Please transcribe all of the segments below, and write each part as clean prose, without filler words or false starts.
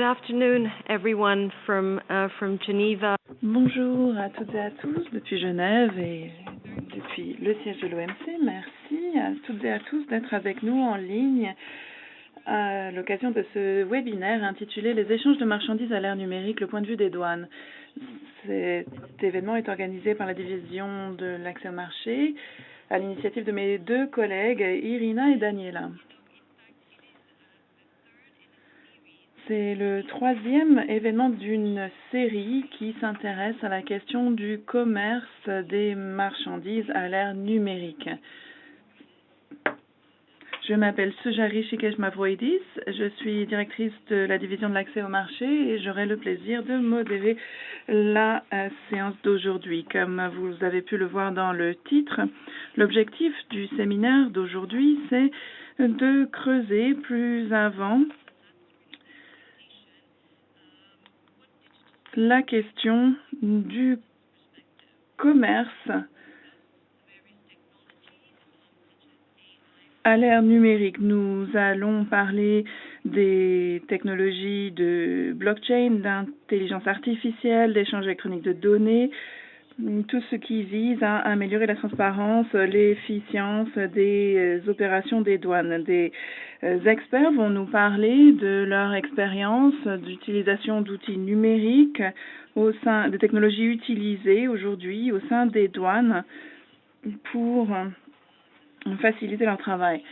Good afternoon, everyone from Geneva. Bonjour à toutes et à tous depuis Genève et depuis le siège de l'OMC. Merci à toutes et à tous d'être avec nous en ligne à l'occasion de ce webinaire intitulé Les échanges de marchandises à l'ère numérique, le point de vue des douanes. Cet événement est organisé par la division de l'accès au marché à l'initiative de mes deux collègues, Irina et Daniela. C'est le troisième événement d'une série qui s'intéresse à la question du commerce des marchandises à l'ère numérique. Je m'appelle Sujari Shikesh-Mavroidis, je suis directrice de la division de l'accès au marché et j'aurai le plaisir de modérer la séance d'aujourd'hui. Comme vous avez pu le voir dans le titre, l'objectif du séminaire d'aujourd'hui, c'est de creuser plus avant la question du commerce à l'ère numérique. Nous allons parler des technologies de blockchain, d'intelligence artificielle, d'échange électronique de données, tout ce qui vise à améliorer la transparence, l'efficience des opérations des douanes. Des experts vont nous parler de leur expérience d'utilisation d'outils numériques au sein des technologies utilisées aujourd'hui au sein des douanes pour faciliter leur travail.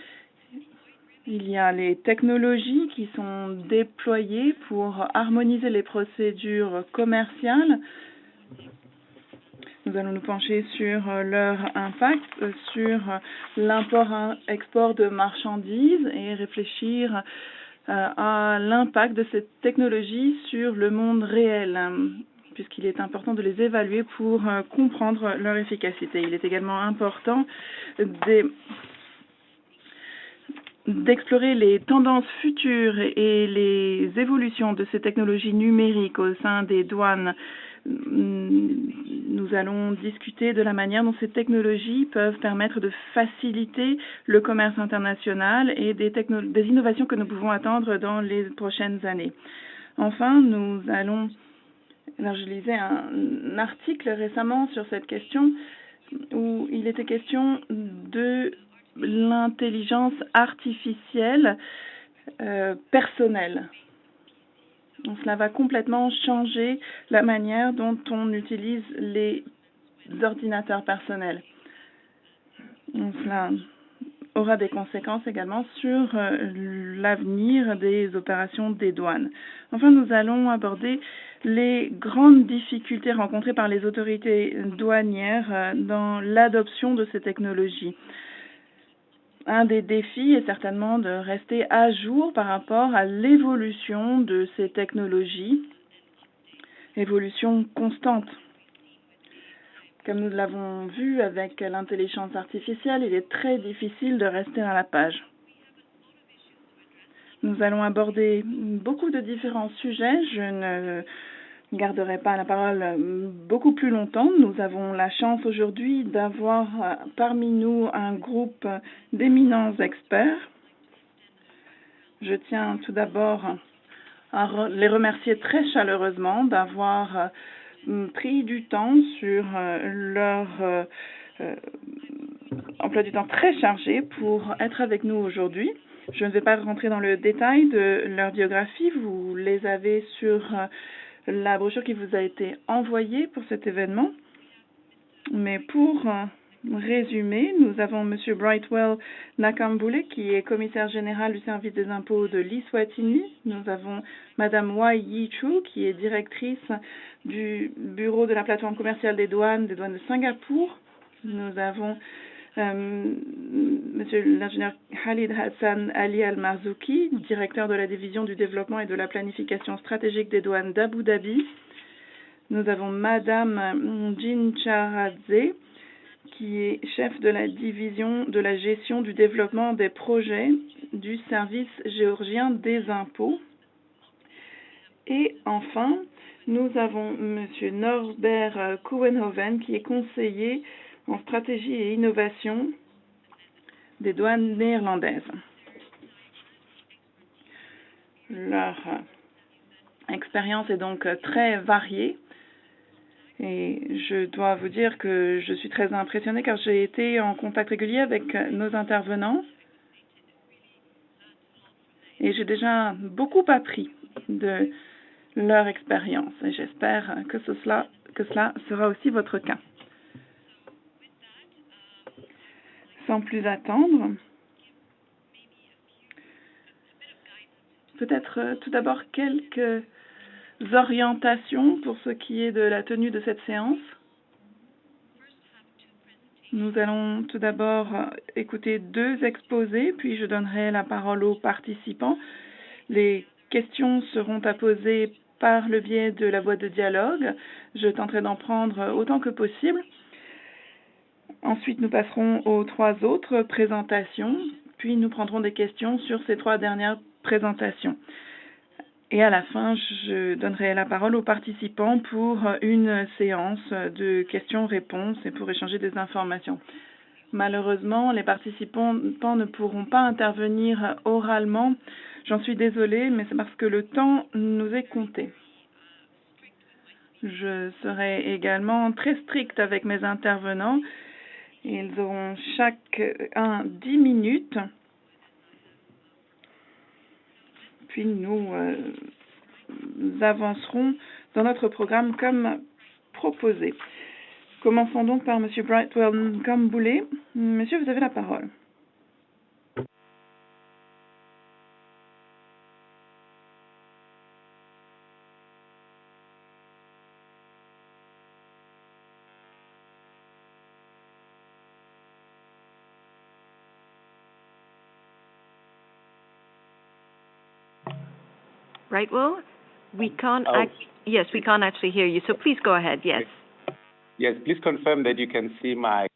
Il y a les technologies qui sont déployées pour harmoniser les procédures commerciales. Nous allons nous pencher sur leur impact sur l'import-export de marchandises et réfléchir à l'impact de cette technologie sur le monde réel, puisqu'il est important de les évaluer pour comprendre leur efficacité. Il est également important d'explorer les tendances futures et les évolutions de ces technologies numériques au sein des douanes. Nous allons discuter de la manière dont ces technologies peuvent permettre de faciliter le commerce international et des innovations que nous pouvons attendre dans les prochaines années. Enfin, nous allons... Alors, je lisais un article récemment sur cette question où il était question de l'intelligence artificielle personnelle. Donc, cela va complètement changer la manière dont on utilise les ordinateurs personnels. Donc, cela aura des conséquences également sur l'avenir des opérations des douanes. Enfin, nous allons aborder les grandes difficultés rencontrées par les autorités douanières dans l'adoption de ces technologies. Un des défis est certainement de rester à jour par rapport à l'évolution de ces technologies, évolution constante. Comme nous l'avons vu avec l'intelligence artificielle, il est très difficile de rester à la page. Nous allons aborder beaucoup de différents sujets. Je ne garderai pas la parole beaucoup plus longtemps. Nous avons la chance aujourd'hui d'avoir parmi nous un groupe d'éminents experts. Je tiens tout d'abord à les remercier très chaleureusement d'avoir pris du temps sur leur emploi du temps très chargé pour être avec nous aujourd'hui. Je ne vais pas rentrer dans le détail de leur biographie. Vous les avez sur la brochure qui vous a été envoyée pour cet événement. Mais pour résumer, nous avons M. Brightwell Nakambule, qui est commissaire général du service des impôts de l'Eswatini. Nous avons Mme Wai Yi-Chu, qui est directrice du bureau de la plateforme commerciale des douanes de Singapour. Nous avons Monsieur l'ingénieur Khalid Hassan Ali Al-Marzouki, directeur de la division du développement et de la planification stratégique des douanes d'Abu Dhabi. Nous avons Madame Jin Charadze, qui est chef de la division de la gestion du développement des projets du service géorgien des impôts. Et enfin, nous avons Monsieur Norbert Kouwenhoven, qui est conseiller en stratégie et innovation des douanes néerlandaises. Leur expérience est donc très variée. Et je dois vous dire que je suis très impressionnée car j'ai été en contact régulier avec nos intervenants et j'ai déjà beaucoup appris de leur expérience et j'espère que cela sera aussi votre cas. Sans plus attendre, peut-être tout d'abord quelques orientations pour ce qui est de la tenue de cette séance. Nous allons tout d'abord écouter 2 exposés, puis je donnerai la parole aux participants. Les questions seront à poser par le biais de la boîte de dialogue. Je tenterai d'en prendre autant que possible. Ensuite, nous passerons aux 3 autres présentations, puis nous prendrons des questions sur ces 3 dernières présentations. Et à la fin, je donnerai la parole aux participants pour une séance de questions-réponses et pour échanger des informations. Malheureusement, les participants ne pourront pas intervenir oralement. J'en suis désolée, mais c'est parce que le temps nous est compté. Je serai également très stricte avec mes intervenants. Ils auront chacun 10 minutes. Puis nous avancerons dans notre programme comme proposé. Commençons donc par M. Brightwell Gamboulet. Monsieur, vous avez la parole. Brightwell, we can't yes, we can't actually hear you, so please go ahead. Yes. Yes, please confirm that you can see my...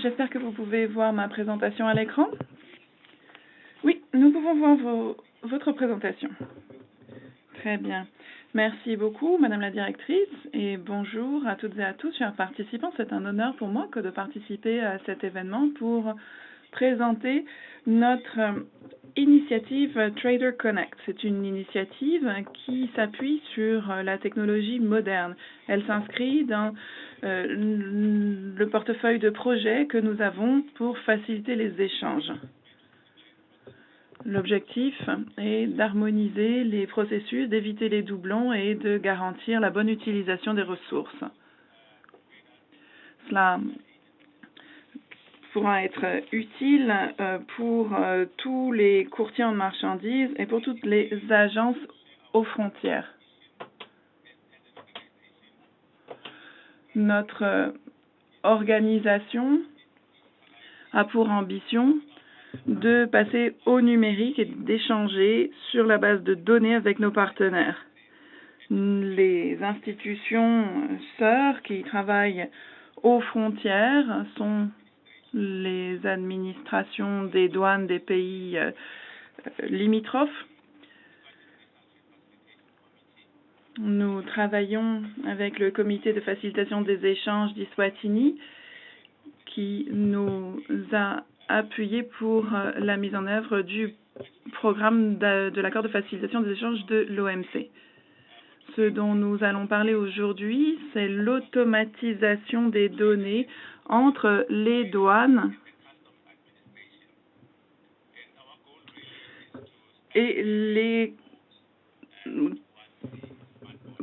J'espère que vous pouvez voir ma présentation à l'écran. Oui, nous pouvons voir votre présentation. Très bien. Merci beaucoup, Madame la Directrice, et bonjour à toutes et à tous, chers participants. C'est un honneur pour moi que de participer à cet événement pour présenter notre initiative Trader Connect. C'est une initiative qui s'appuie sur la technologie moderne. Elle s'inscrit dans le portefeuille de projets que nous avons pour faciliter les échanges. L'objectif est d'harmoniser les processus, d'éviter les doublons et de garantir la bonne utilisation des ressources. Cela pourra être utile pour tous les courtiers en marchandises et pour toutes les agences aux frontières. Notre organisation a pour ambition de passer au numérique et d'échanger sur la base de données avec nos partenaires. Les institutions sœurs qui travaillent aux frontières sont les administrations des douanes des pays limitrophes. Nous travaillons avec le comité de facilitation des échanges d'Eswatini qui nous a appuyé pour la mise en œuvre du programme de l'accord de facilitation des échanges de l'OMC. Ce dont nous allons parler aujourd'hui, c'est l'automatisation des données entre les douanes et les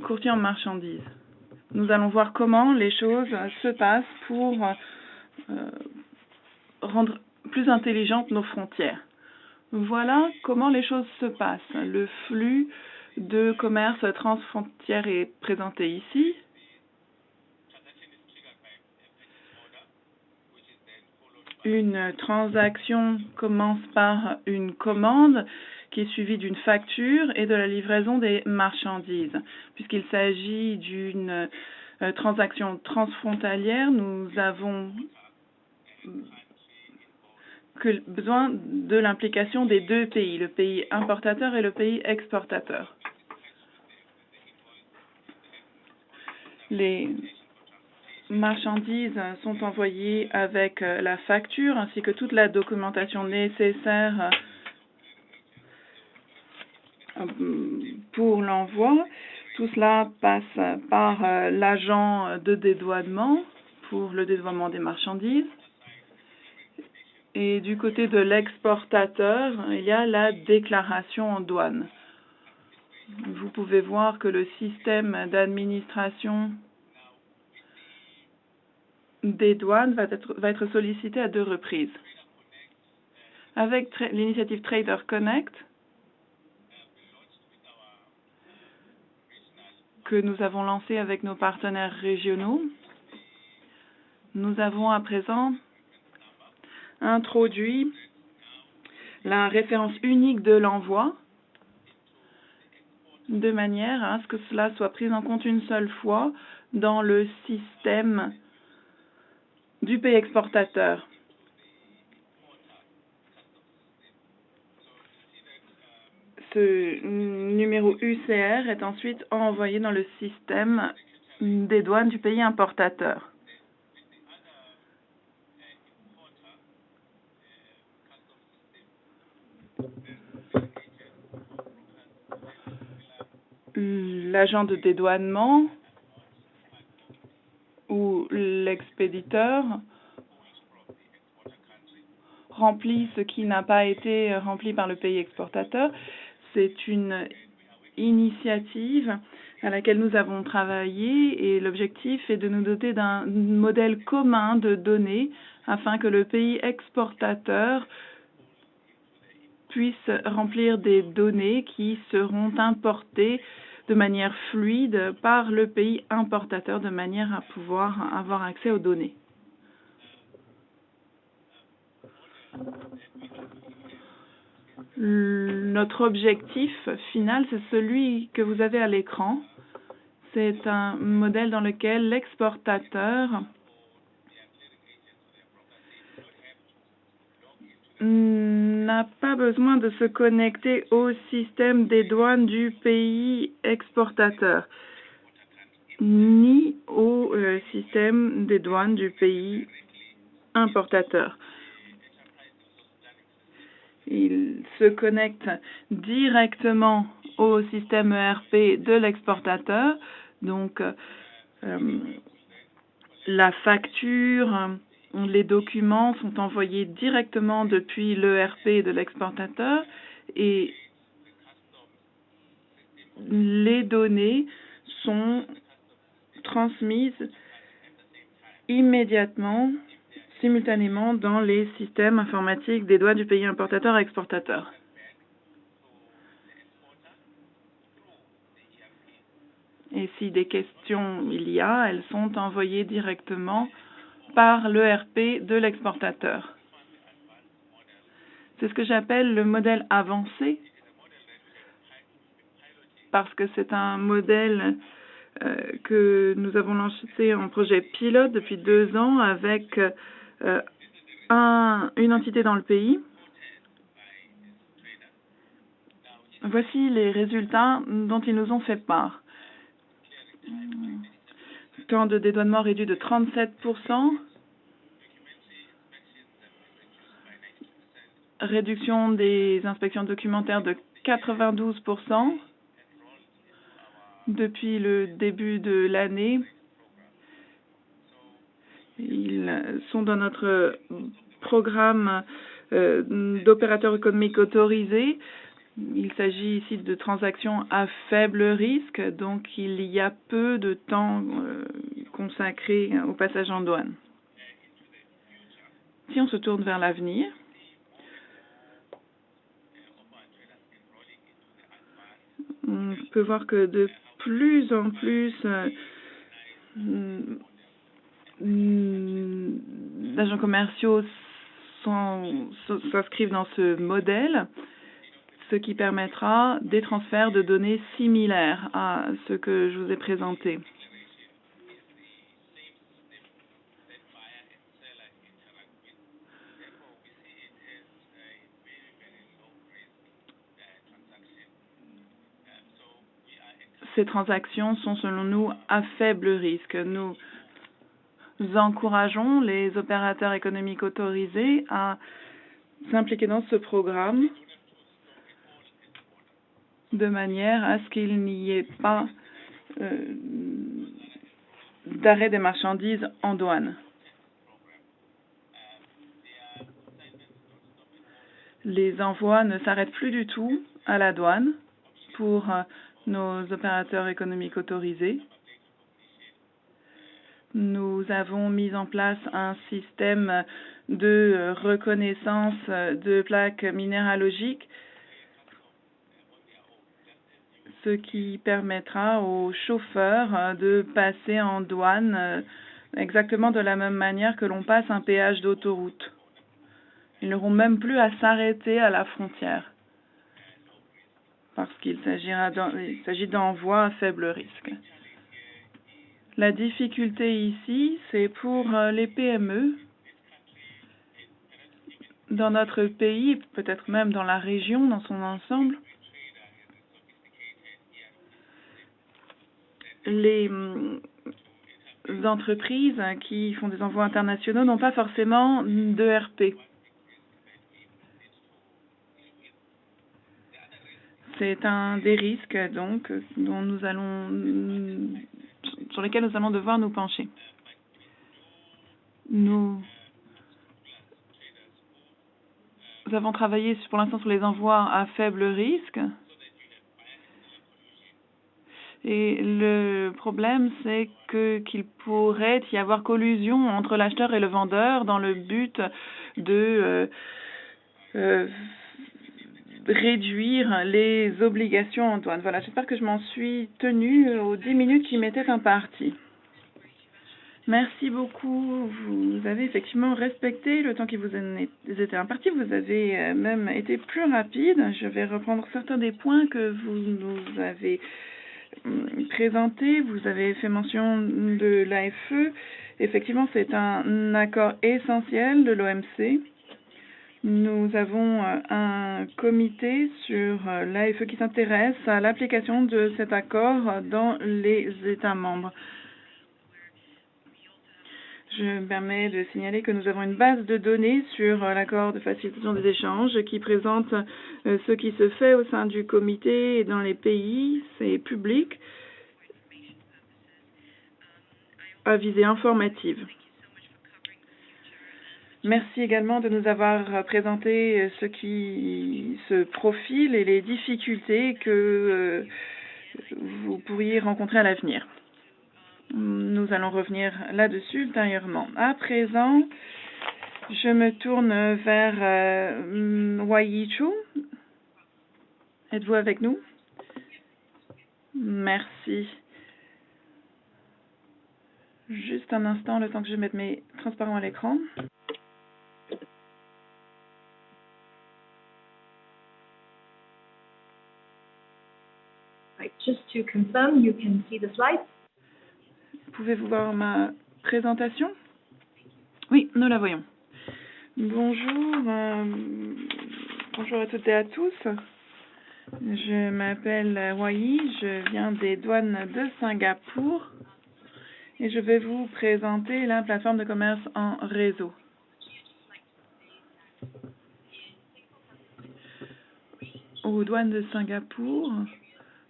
courtiers en marchandises. Nous allons voir comment les choses se passent pour rendre plus intelligentes nos frontières. Voilà comment les choses se passent. Le flux de commerce transfrontière est présenté ici. Une transaction commence par une commande qui est suivie d'une facture et de la livraison des marchandises. Puisqu'il s'agit d'une transaction transfrontalière, nous avons besoin de l'implication des 2 pays, le pays importateur et le pays exportateur. Les marchandises sont envoyées avec la facture ainsi que toute la documentation nécessaire pour l'envoi. Tout cela passe par l'agent de dédouanement pour le dédouanement des marchandises. Et du côté de l'exportateur, il y a la déclaration en douane. Vous pouvez voir que le système d'administration des douanes va être sollicité à 2 reprises. Avec l'initiative Trader Connect, que nous avons lancée avec nos partenaires régionaux, nous avons à présent introduit la référence unique de l'envoi de manière à ce que cela soit pris en compte une seule fois dans le système du pays exportateur. Ce numéro UCR est ensuite envoyé dans le système des douanes du pays importateur. L'agent de dédouanement ou l'expéditeur remplit ce qui n'a pas été rempli par le pays exportateur. C'est une initiative à laquelle nous avons travaillé et l'objectif est de nous doter d'un modèle commun de données afin que le pays exportateur puisse remplir des données qui seront importées de manière fluide par le pays importateur de manière à pouvoir avoir accès aux données. Notre objectif final, c'est celui que vous avez à l'écran. C'est un modèle dans lequel l'exportateur n'a pas besoin de se connecter au système des douanes du pays exportateur, ni au système des douanes du pays importateur. Il se connecte directement au système ERP de l'exportateur, donc la facture, les documents sont envoyés directement depuis l'ERP de l'exportateur et les données sont transmises immédiatement, simultanément dans les systèmes informatiques des douanes du pays importateur et exportateur. Et si des questions il y a, elles sont envoyées directement par l'ERP de l'exportateur. C'est ce que j'appelle le modèle avancé, parce que c'est un modèle que nous avons lancé en projet pilote depuis 2 ans avec une entité dans le pays. Voici les résultats dont ils nous ont fait part. Temps de dédouanement réduit de 37%, réduction des inspections documentaires de 92% depuis le début de l'année. Ils sont dans notre programme d'opérateurs économiques autorisés. Il s'agit ici de transactions à faible risque, donc il y a peu de temps consacré au passage en douane. Si on se tourne vers l'avenir, on peut voir que de plus en plus d'agents commerciaux s'inscrivent dans ce modèle, ce qui permettra des transferts de données similaires à ce que je vous ai présenté. Ces transactions sont selon nous à faible risque. Nous encourageons les opérateurs économiques autorisés à s'impliquer dans ce programme de manière à ce qu'il n'y ait pas d'arrêt des marchandises en douane. Les envois ne s'arrêtent plus du tout à la douane pour nos opérateurs économiques autorisés. Nous avons mis en place un système de reconnaissance de plaques minéralogiques, ce qui permettra aux chauffeurs de passer en douane exactement de la même manière que l'on passe un péage d'autoroute. Ils n'auront même plus à s'arrêter à la frontière parce qu'il s'agit d'envois à faible risque. La difficulté ici, c'est pour les PME dans notre pays, peut-être même dans la région dans son ensemble. Les entreprises qui font des envois internationaux n'ont pas forcément d'ERP. C'est un des risques donc sur lesquels nous allons devoir nous pencher. Nous avons travaillé pour l'instant sur les envois à faible risque. Et le problème, c'est qu'il pourrait y avoir collusion entre l'acheteur et le vendeur dans le but de réduire les obligations en douane. Voilà, j'espère que je m'en suis tenue aux 10 minutes qui m'étaient imparties. Merci beaucoup. Vous avez effectivement respecté le temps qui vous était imparti. Vous avez même été plus rapide. Je vais reprendre certains des points que vous nous avez présentés. Vous avez fait mention de l'AFE. Effectivement, c'est un accord essentiel de l'OMC. Nous avons un comité sur l'AFE qui s'intéresse à l'application de cet accord dans les États membres. Je me permets de signaler que nous avons une base de données sur l'accord de facilitation des échanges qui présente ce qui se fait au sein du comité et dans les pays. C'est public à visée informative. Merci également de nous avoir présenté ce qui se profile et les difficultés que vous pourriez rencontrer à l'avenir. Nous allons revenir là-dessus ultérieurement. À présent, je me tourne vers Wai Chu. Êtes-vous avec nous? Merci. Juste un instant, le temps que je mette mes transparents à l'écran. Right. Just to confirm, you can see the slides. Pouvez-vous voir ma présentation? Oui, nous la voyons. Bonjour, bonjour à toutes et à tous. Je m'appelle Wai, je viens des douanes de Singapour et je vais vous présenter la plateforme de commerce en réseau. Aux douanes de Singapour,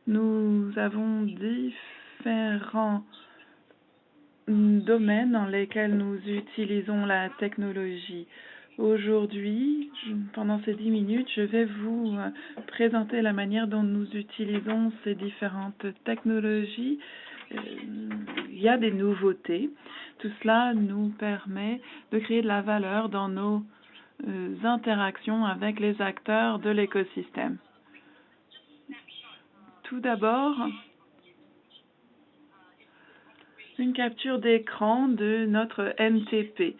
nous avons différents domaines dans lesquels nous utilisons la technologie. Aujourd'hui, pendant ces 10 minutes, je vais vous présenter la manière dont nous utilisons ces différentes technologies. Il y a des nouveautés. Tout cela nous permet de créer de la valeur dans nos interactions avec les acteurs de l'écosystème. Tout d'abord, une capture d'écran de notre MTP.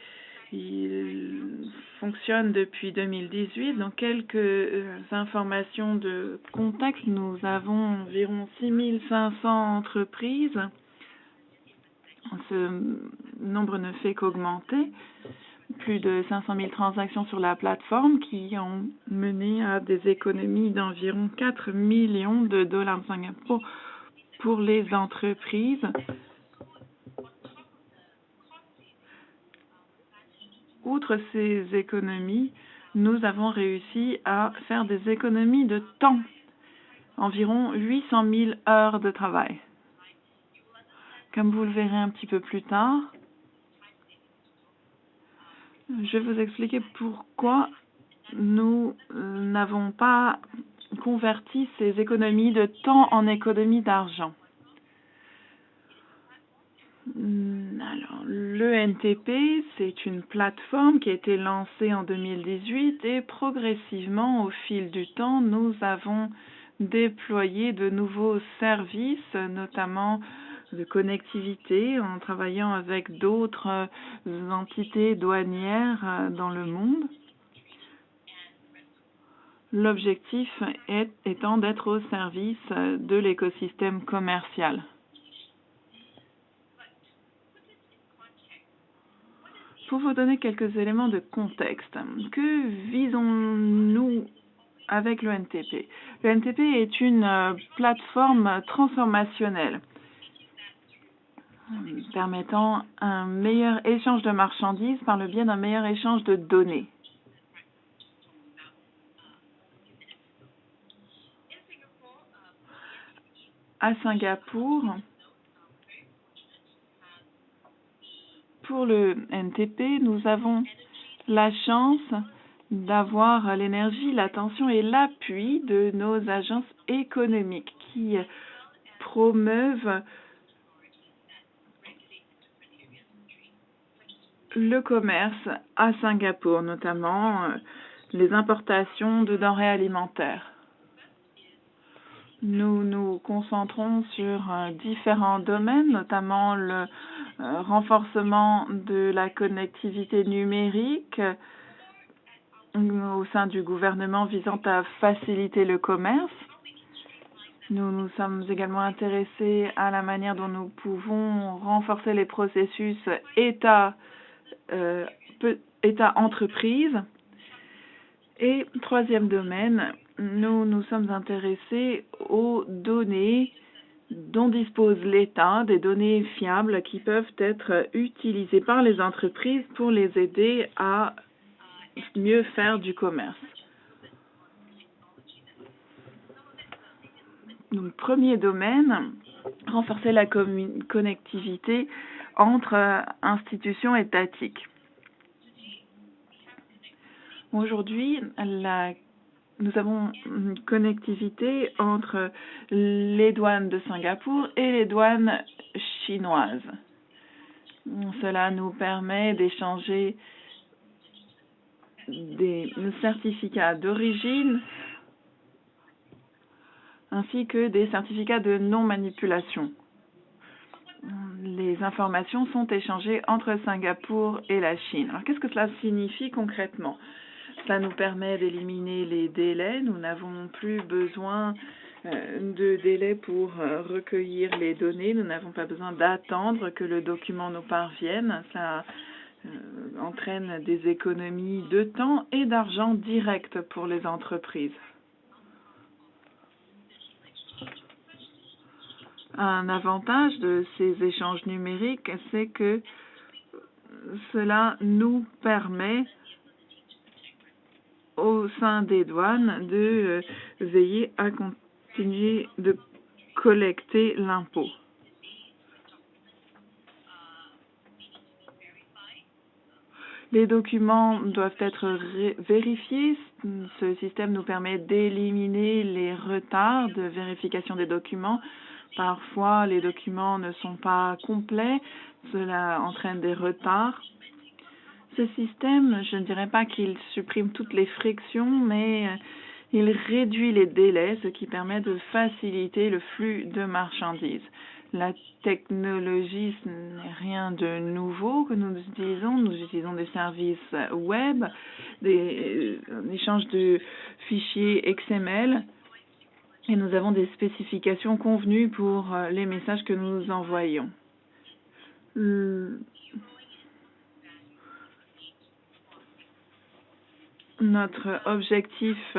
Il fonctionne depuis 2018. Donc, quelques informations de contexte. Nous avons environ 6500 entreprises. Ce nombre ne fait qu'augmenter. Plus de 500 000 transactions sur la plateforme qui ont mené à des économies d'environ 4 millions de dollars de Singapour pour les entreprises. Outre ces économies, nous avons réussi à faire des économies de temps, environ 800 000 heures de travail. Comme vous le verrez un petit peu plus tard, je vais vous expliquer pourquoi nous n'avons pas converti ces économies de temps en économies d'argent. Alors, le NTP, c'est une plateforme qui a été lancée en 2018 et progressivement, au fil du temps, nous avons déployé de nouveaux services, notamment de connectivité, en travaillant avec d'autres entités douanières dans le monde. L'objectif étant d'être au service de l'écosystème commercial. Pour vous donner quelques éléments de contexte, que visons-nous avec le NTP? Le NTP est une plateforme transformationnelle permettant un meilleur échange de marchandises par le biais d'un meilleur échange de données. À Singapour, pour le NTP, nous avons la chance d'avoir l'énergie, l'attention et l'appui de nos agences économiques qui promeuvent le commerce à Singapour, notamment les importations de denrées alimentaires. Nous nous concentrons sur différents domaines, notamment le renforcement de la connectivité numérique au sein du gouvernement visant à faciliter le commerce. Nous nous sommes également intéressés à la manière dont nous pouvons renforcer les processus État-entreprise. Et troisième domaine, nous nous sommes intéressés aux données dont dispose l'État, des données fiables qui peuvent être utilisées par les entreprises pour les aider à mieux faire du commerce. Donc, premier domaine, renforcer la connectivité entre institutions étatiques. Aujourd'hui, nous avons une connectivité entre les douanes de Singapour et les douanes chinoises. Cela nous permet d'échanger des certificats d'origine ainsi que des certificats de non-manipulation. Les informations sont échangées entre Singapour et la Chine. Alors, qu'est-ce que cela signifie concrètement? Cela nous permet d'éliminer les délais. Nous n'avons plus besoin de délais pour recueillir les données. Nous n'avons pas besoin d'attendre que le document nous parvienne. Ça entraîne des économies de temps et d'argent direct pour les entreprises. Un avantage de ces échanges numériques, c'est que cela nous permet au sein des douanes de veiller à continuer de collecter l'impôt. Les documents doivent être vérifiés. Ce système nous permet d'éliminer les retards de vérification des documents. Parfois, les documents ne sont pas complets. Cela entraîne des retards. Ce système, je ne dirais pas qu'il supprime toutes les frictions, mais il réduit les délais, ce qui permet de faciliter le flux de marchandises. La technologie, ce n'est rien de nouveau que nous utilisons. Nous utilisons des services web, des échanges de fichiers XML, et nous avons des spécifications convenues pour les messages que nous envoyons. Notre objectif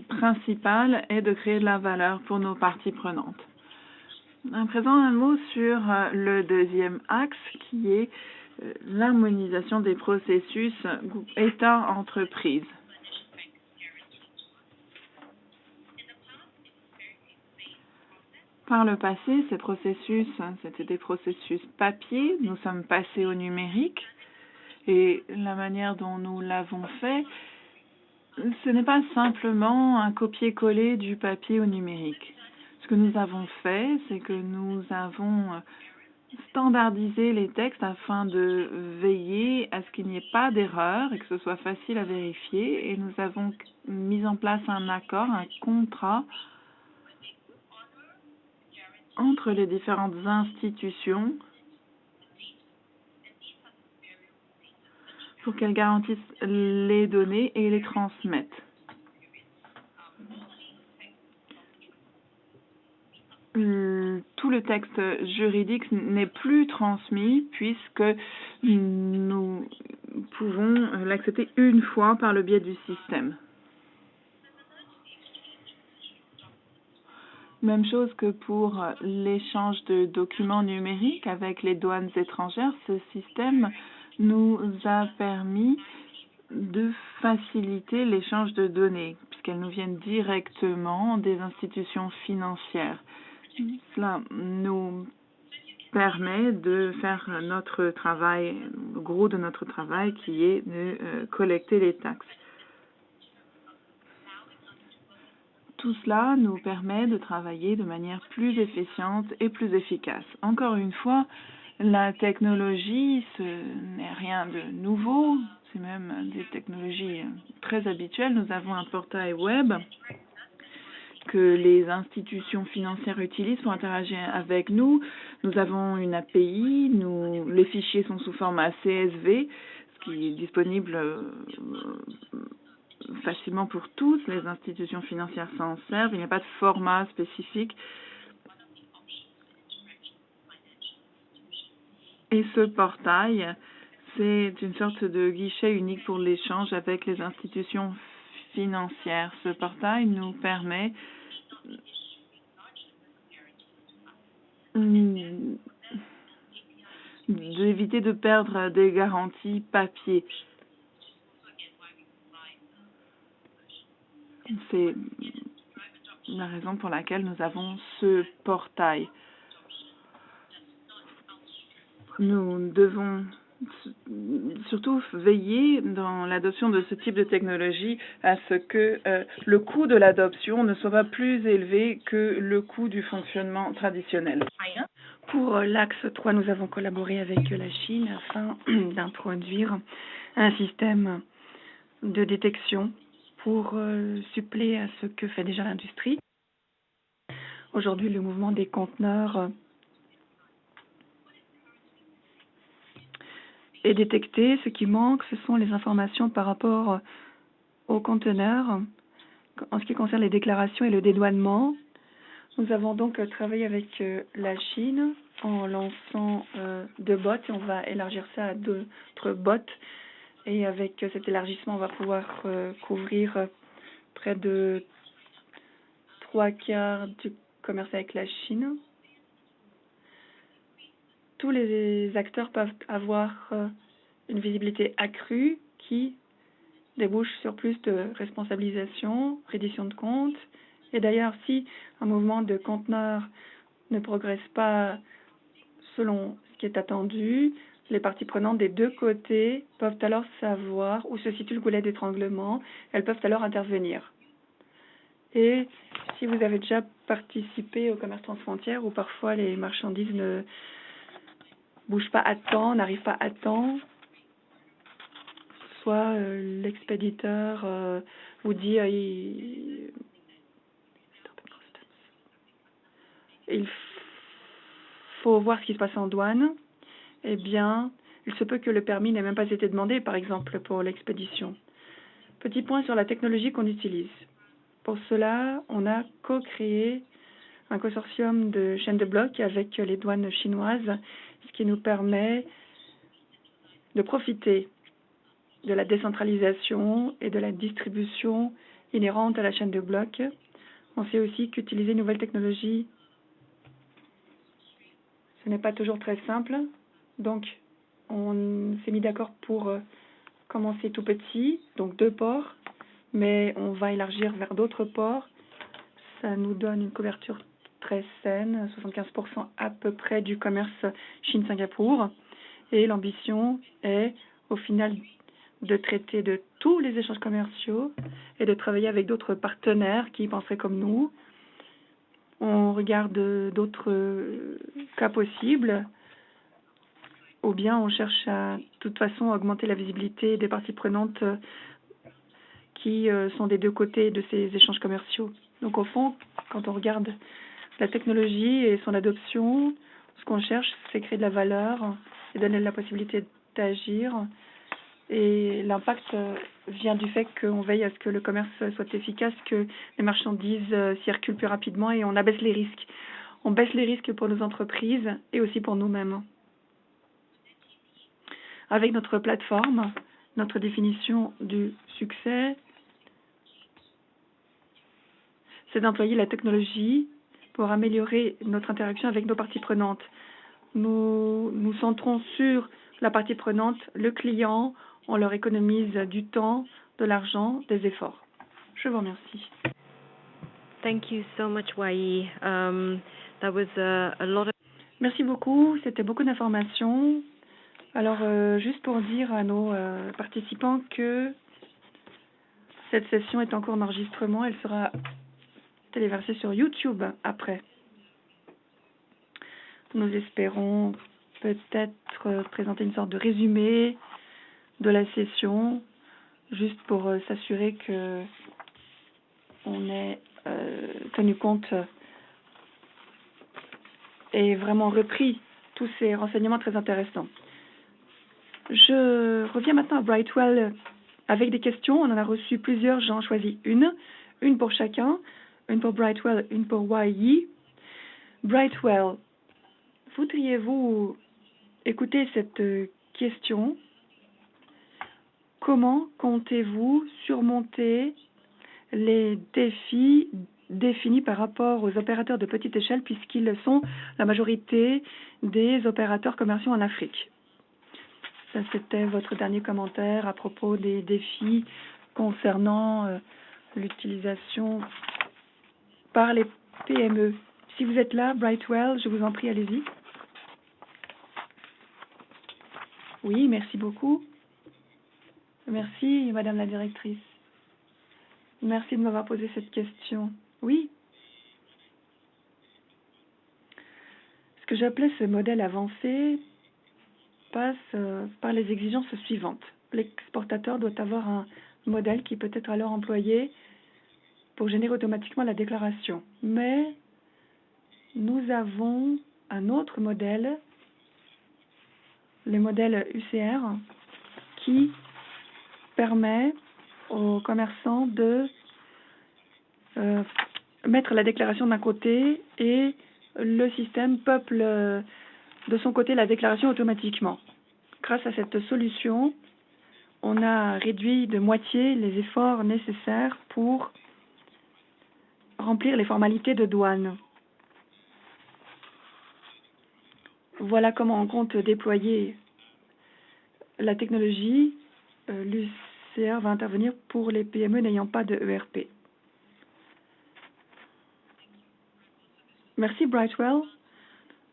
principal est de créer de la valeur pour nos parties prenantes. À présent, un mot sur le deuxième axe qui est l'harmonisation des processus État-entreprise. Par le passé, ces processus, c'était des processus papier. Nous sommes passés au numérique. Et la manière dont nous l'avons fait, ce n'est pas simplement un copier-coller du papier au numérique. Ce que nous avons fait, c'est que nous avons standardisé les textes afin de veiller à ce qu'il n'y ait pas d'erreur et que ce soit facile à vérifier. Et nous avons mis en place un accord, un contrat entre les différentes institutions pour qu'elles garantissent les données et les transmettent. Tout le texte juridique n'est plus transmis puisque nous pouvons l'accepter une fois par le biais du système. Même chose que pour l'échange de documents numériques avec les douanes étrangères, ce système nous a permis de faciliter l'échange de données, puisqu'elles nous viennent directement des institutions financières. Cela nous permet de faire notre travail, le gros de notre travail, qui est de collecter les taxes. Tout cela nous permet de travailler de manière plus efficiente et plus efficace. Encore une fois, la technologie, ce n'est rien de nouveau, c'est même des technologies très habituelles. Nous avons un portail web que les institutions financières utilisent pour interagir avec nous. Nous avons une API, les fichiers sont sous format CSV, ce qui est disponible facilement pour tous. Les institutions financières s'en servent. Il n'y a pas de format spécifique. Et ce portail, c'est une sorte de guichet unique pour l'échange avec les institutions financières. Ce portail nous permet d'éviter de perdre des garanties papier. C'est la raison pour laquelle nous avons ce portail. Nous devons surtout veiller dans l'adoption de ce type de technologie à ce que le coût de l'adoption ne soit pas plus élevé que le coût du fonctionnement traditionnel. Pour l'axe 3, nous avons collaboré avec la Chine afin d'introduire un système de détection pour suppléer à ce que fait déjà l'industrie. Aujourd'hui, le mouvement des conteneurs est détecté. Ce qui manque, ce sont les informations par rapport aux conteneurs. En ce qui concerne les déclarations et le dédouanement, nous avons donc travaillé avec la Chine en lançant 2 bots et on va élargir ça à d'autres bots. Et avec cet élargissement, on va pouvoir couvrir près de 3/4 du commerce avec la Chine. Tous les acteurs peuvent avoir une visibilité accrue qui débouche sur plus de responsabilisation, reddition de comptes. Et d'ailleurs, si un mouvement de conteneurs ne progresse pas selon ce qui est attendu, les parties prenantes des deux côtés peuvent alors savoir où se situe le goulet d'étranglement. Elles peuvent alors intervenir. Et si vous avez déjà participé au commerce transfrontière où parfois les marchandises ne bougent pas à temps, n'arrivent pas à temps, soit l'expéditeur vous dit il faut voir ce qui se passe en douane, eh bien, il se peut que le permis n'ait même pas été demandé, par exemple, pour l'expédition. Petit point sur la technologie qu'on utilise. Pour cela, on a co-créé un consortium de chaînes de blocs avec les douanes chinoises, ce qui nous permet de profiter de la décentralisation et de la distribution inhérente à la chaîne de blocs. On sait aussi qu'utiliser une nouvelle technologie, ce n'est pas toujours très simple. Donc, on s'est mis d'accord pour commencer tout petit, donc 2 ports, mais on va élargir vers d'autres ports. Ça nous donne une couverture très saine, 75% à peu près du commerce Chine-Singapour. Et l'ambition est, au final, de traiter de tous les échanges commerciaux et de travailler avec d'autres partenaires qui penseraient comme nous. On regarde d'autres cas possibles, ou bien on cherche à, de toute façon, augmenter la visibilité des parties prenantes qui sont des deux côtés de ces échanges commerciaux. Donc au fond, quand on regarde la technologie et son adoption, ce qu'on cherche, c'est créer de la valeur et donner la possibilité d'agir. Et l'impact vient du fait qu'on veille à ce que le commerce soit efficace, que les marchandises circulent plus rapidement et on abaisse les risques. On baisse les risques pour nos entreprises et aussi pour nous-mêmes. Avec notre plateforme, notre définition du succès, c'est d'employer la technologie pour améliorer notre interaction avec nos parties prenantes. Nous nous centrons sur la partie prenante, le client, on leur économise du temps, de l'argent, des efforts. Je vous remercie. Thank you so much, Wai. That was a lot of... Merci beaucoup, c'était beaucoup d'informations. Alors, juste pour dire à nos participants que cette session est encore en enregistrement, elle sera téléversée sur YouTube après. Nous espérons peut-être présenter une sorte de résumé de la session, juste pour s'assurer que on ait tenu compte et vraiment repris tous ces renseignements très intéressants. Je reviens maintenant à Brightwell avec des questions. On en a reçu plusieurs, j'en choisis une pour chacun, une pour Brightwell, une pour Wai. Brightwell, voudriez-vous écouter cette question? Comment comptez-vous surmonter les défis définis par rapport aux opérateurs de petite échelle puisqu'ils sont la majorité des opérateurs commerciaux en Afrique? Ça, c'était votre dernier commentaire à propos des défis concernant l'utilisation par les PME. Si vous êtes là, Brightwell, je vous en prie, allez-y. Oui, merci beaucoup. Merci, Madame la Directrice. Merci de m'avoir posé cette question. Oui. Ce que j'appelais ce modèle avancé passe par les exigences suivantes. L'exportateur doit avoir un modèle qui peut être alors employé pour générer automatiquement la déclaration. Mais nous avons un autre modèle, le modèle UCR, qui permet aux commerçants de mettre la déclaration d'un côté et le système peuple de son côté la déclaration automatiquement. Grâce à cette solution, on a réduit de moitié les efforts nécessaires pour remplir les formalités de douane. Voilà comment on compte déployer la technologie. L'UCR va intervenir pour les PME n'ayant pas de ERP. Merci Brightwell.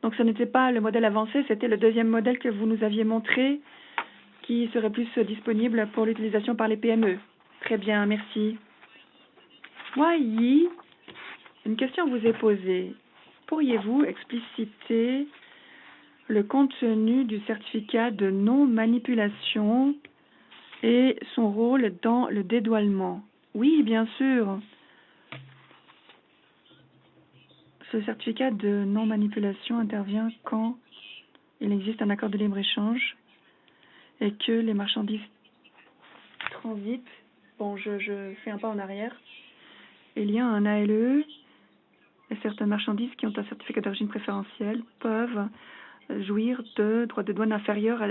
Donc ce n'était pas le modèle avancé, c'était le deuxième modèle que vous nous aviez montré qui serait plus disponible pour l'utilisation par les PME. Très bien, merci. Wai, une question vous est posée. Pourriez-vous expliciter le contenu du certificat de non-manipulation et son rôle dans le dédouanement? Oui, bien sûr. Ce certificat de non-manipulation intervient quand il existe un accord de libre-échange et que les marchandises transitent. Bon, je fais un pas en arrière. Il y a un ALE et certaines marchandises qui ont un certificat d'origine préférentielle peuvent jouir de droits de douane inférieurs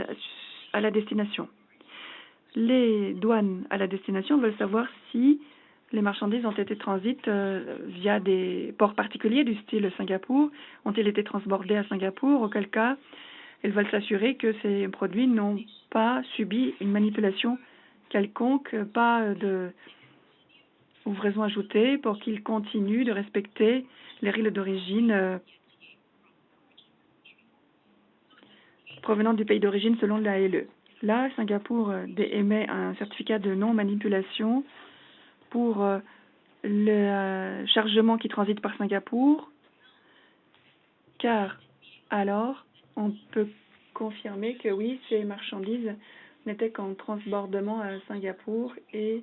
à la destination. Les douanes à la destination veulent savoir si les marchandises ont été transites via des ports particuliers du style Singapour, ont-ils été transbordés à Singapour, auquel cas ils veulent s'assurer que ces produits n'ont pas subi une manipulation quelconque, pas de ouvraison ajoutée pour qu'ils continuent de respecter les règles d'origine provenant du pays d'origine selon l'ALE. Là, Singapour émet un certificat de non-manipulation pour le chargement qui transite par Singapour, car alors on peut confirmer que oui, ces marchandises n'étaient qu'en transbordement à Singapour et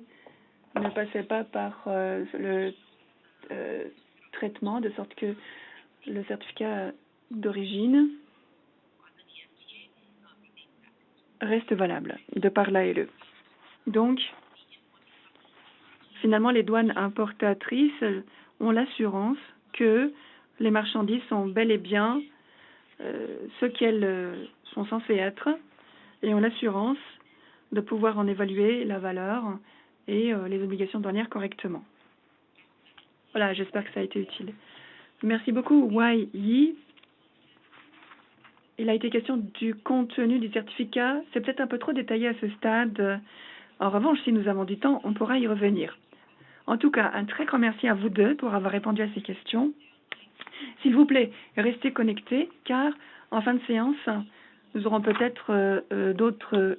ne passaient pas par le traitement, de sorte que le certificat d'origine reste valable de par l'ALE. Donc, finalement, les douanes importatrices ont l'assurance que les marchandises sont bel et bien ce qu'elles sont censées être et ont l'assurance de pouvoir en évaluer la valeur et les obligations douanières correctement. Voilà, j'espère que ça a été utile. Merci beaucoup, Wai Yi. Il a été question du contenu du certificat. C'est peut-être un peu trop détaillé à ce stade. En revanche, si nous avons du temps, on pourra y revenir. En tout cas, un très grand merci à vous deux pour avoir répondu à ces questions. S'il vous plaît, restez connectés, car en fin de séance, nous aurons peut-être d'autres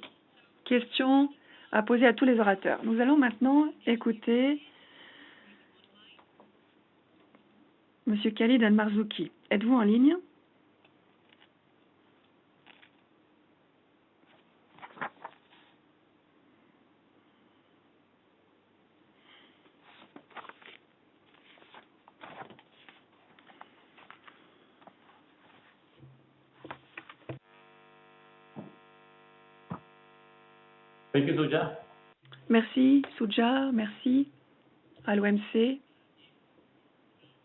questions à poser à tous les orateurs. Nous allons maintenant écouter Monsieur Khalid Al-Marzouki. Êtes-vous en ligne? Thank you, Suja. Merci, Souja. Merci à l'OMC.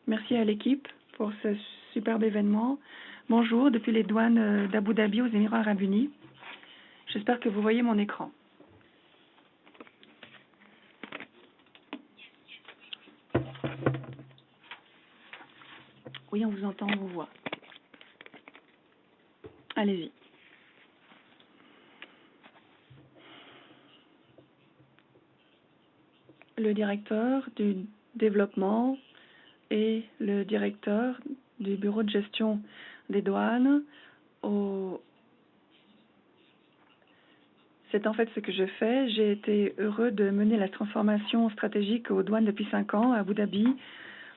Merci à l'équipe pour ce superbe événement. Bonjour, depuis les douanes d'Abu Dhabi aux Émirats Arabes Unis. J'espère que vous voyez mon écran. Oui, on vous entend, on vous voit. Allez-y. Le directeur du développement et le directeur du bureau de gestion des douanes. C'est en fait ce que je fais. J'ai été heureux de mener la transformation stratégique aux douanes depuis 5 ans à Abu Dhabi.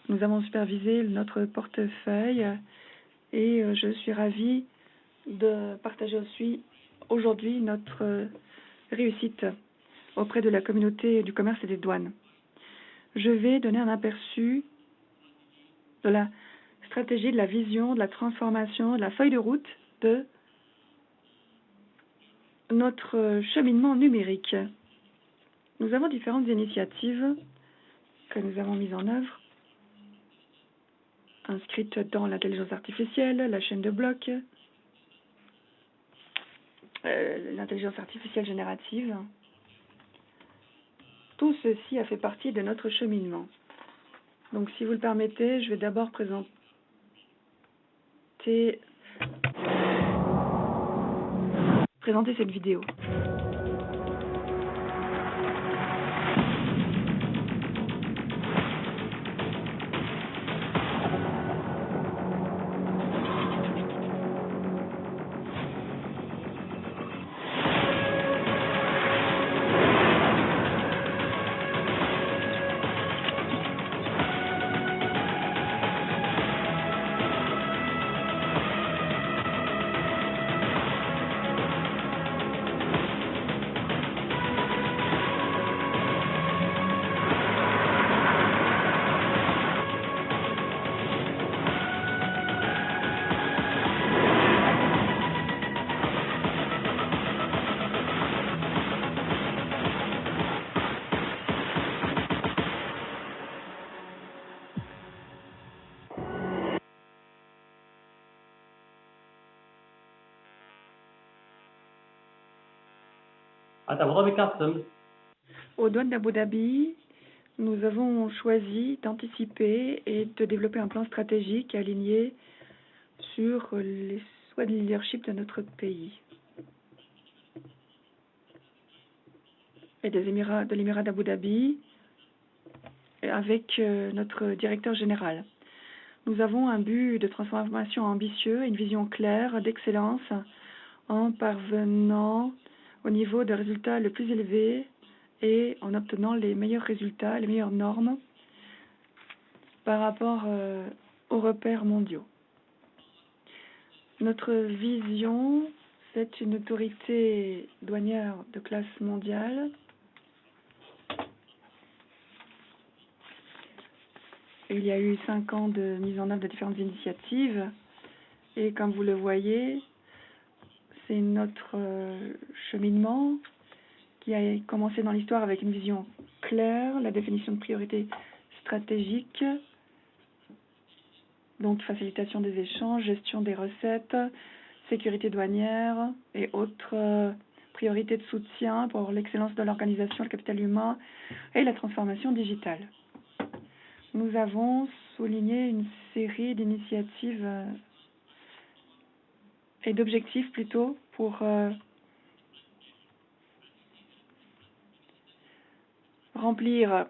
Nous avons supervisé notre portefeuille et je suis ravie de partager aussi aujourd'hui notre réussite auprès de la communauté du commerce et des douanes. Je vais donner un aperçu de la stratégie, de la vision, de la transformation, de la feuille de route de notre cheminement numérique. Nous avons différentes initiatives que nous avons mises en œuvre, inscrites dans l'intelligence artificielle, la chaîne de blocs, l'intelligence artificielle générative. Tout ceci a fait partie de notre cheminement. Donc, si vous le permettez, je vais d'abord présenter cette vidéo. At Abu Dhabi Customs, Aux douanes d'Abu Dhabi, nous avons choisi d'anticiper et de développer un plan stratégique aligné sur les souhaits de leadership de notre pays et de l'Émirat d'Abu Dhabi avec notre directeur général. Nous avons un but de transformation ambitieux et une vision claire d'excellence en parvenant au niveau de résultats le plus élevé et en obtenant les meilleurs résultats, les meilleures normes par rapport aux repères mondiaux. Notre vision, c'est une autorité douanière de classe mondiale il y a eu 5 ans de mise en œuvre de différentes initiatives et comme vous le voyez, c'est notre cheminement qui a commencé dans l'histoire avec une vision claire, la définition de priorités stratégiques, donc facilitation des échanges, gestion des recettes, sécurité douanière et autres priorités de soutien pour l'excellence de l'organisation, le capital humain et la transformation digitale. Nous avons souligné une série d'initiatives et d'objectifs plutôt pour remplir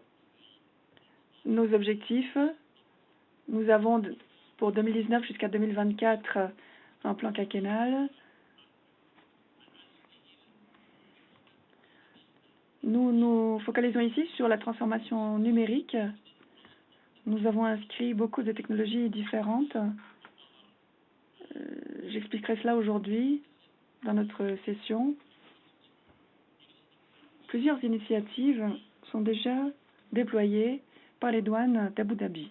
nos objectifs. Nous avons pour 2019 jusqu'à 2024 un plan quinquennal. Nous nous focalisons ici sur la transformation numérique. Nous avons inscrit beaucoup de technologies différentes. J'expliquerai cela aujourd'hui dans notre session. Plusieurs initiatives sont déjà déployées par les douanes d'Abu Dhabi.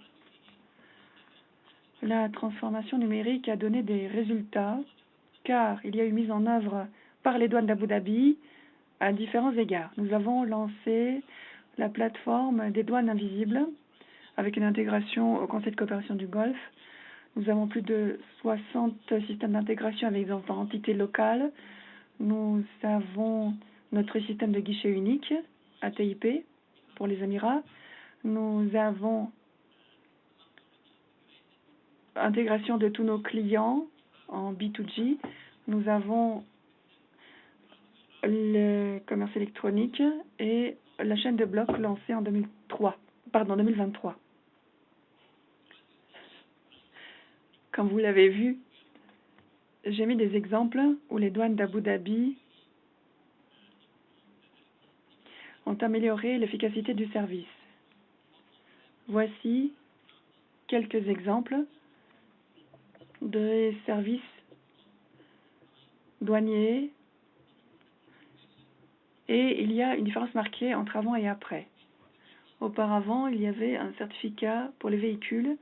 La transformation numérique a donné des résultats car il y a eu mise en œuvre par les douanes d'Abu Dhabi à différents égards. Nous avons lancé la plateforme des douanes invisibles avec une intégration au Conseil de coopération du Golfe. Nous avons plus de 60 systèmes d'intégration avec des entités locales. Nous avons notre système de guichet unique, ATIP, pour les Émirats. Nous avons intégration de tous nos clients en B2G. Nous avons le commerce électronique et la chaîne de blocs lancée en 2023. Comme vous l'avez vu, j'ai mis des exemples où les douanes d'Abu Dhabi ont amélioré l'efficacité du service. Voici quelques exemples de services douaniers et il y a une différence marquée entre avant et après. Auparavant, il y avait un certificat pour les véhicules.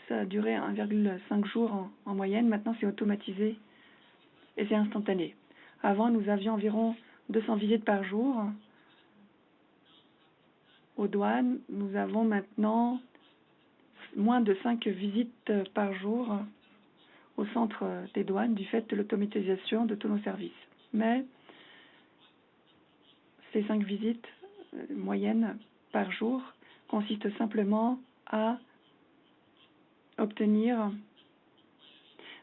Ça a duré 1,5 jours en moyenne. Maintenant, c'est automatisé et c'est instantané. Avant, nous avions environ 200 visites par jour aux douanes. Nous avons maintenant moins de 5 visites par jour au centre des douanes du fait de l'automatisation de tous nos services. Mais ces 5 visites moyennes par jour consistent simplement à obtenir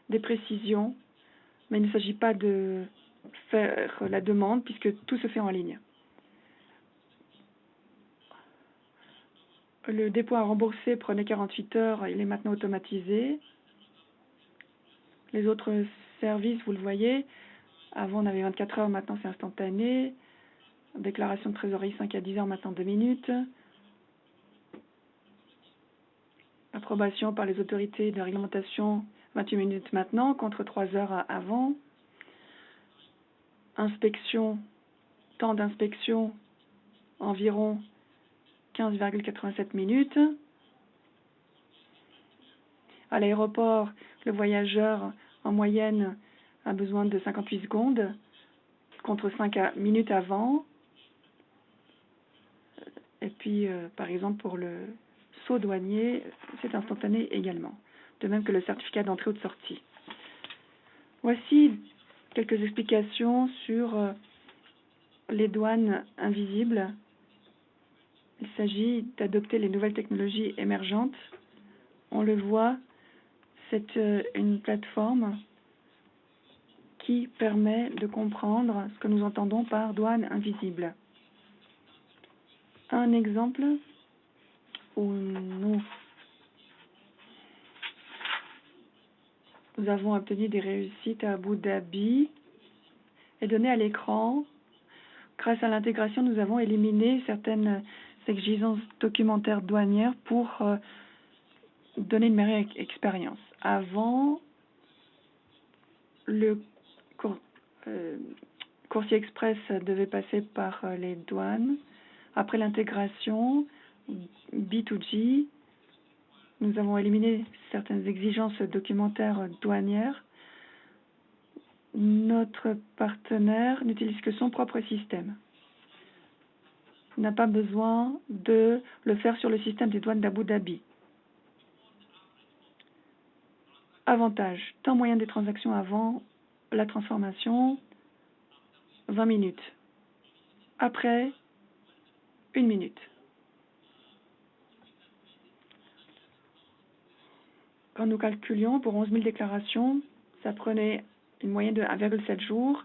des précisions, mais il ne s'agit pas de faire la demande puisque tout se fait en ligne. Le dépôt à rembourser prenait 48 heures, il est maintenant automatisé. Les autres services, vous le voyez, avant on avait 24 heures, maintenant c'est instantané. Déclaration de trésorerie 5 à 10 heures, maintenant 2 minutes. Approbation par les autorités de réglementation 28 minutes maintenant, contre 3 heures avant. Inspection, temps d'inspection environ 15,87 minutes. À l'aéroport, le voyageur en moyenne a besoin de 58 secondes contre 5 minutes avant. Et puis, par exemple, pour le saut douanier, c'est instantané également, de même que le certificat d'entrée ou de sortie. Voici quelques explications sur les douanes invisibles. Il s'agit d'adopter les nouvelles technologies émergentes. On le voit, c'est une plateforme qui permet de comprendre ce que nous entendons par douane invisible. Un exemple où nous avons obtenu des réussites à Abu Dhabi est donné à l'écran. Grâce à l'intégration, nous avons éliminé certaines exigences documentaires douanières pour donner une meilleure expérience. Avant, le coursier express devait passer par les douanes. Après l'intégration B2G, nous avons éliminé certaines exigences documentaires douanières. Notre partenaire n'utilise que son propre système. Il n'a pas besoin de le faire sur le système des douanes d'Abu Dhabi. Avantage, temps moyen des transactions avant la transformation, 20 minutes. Après, 1 minute. Quand nous calculions pour 11 000 déclarations, ça prenait une moyenne de 1,7 jours.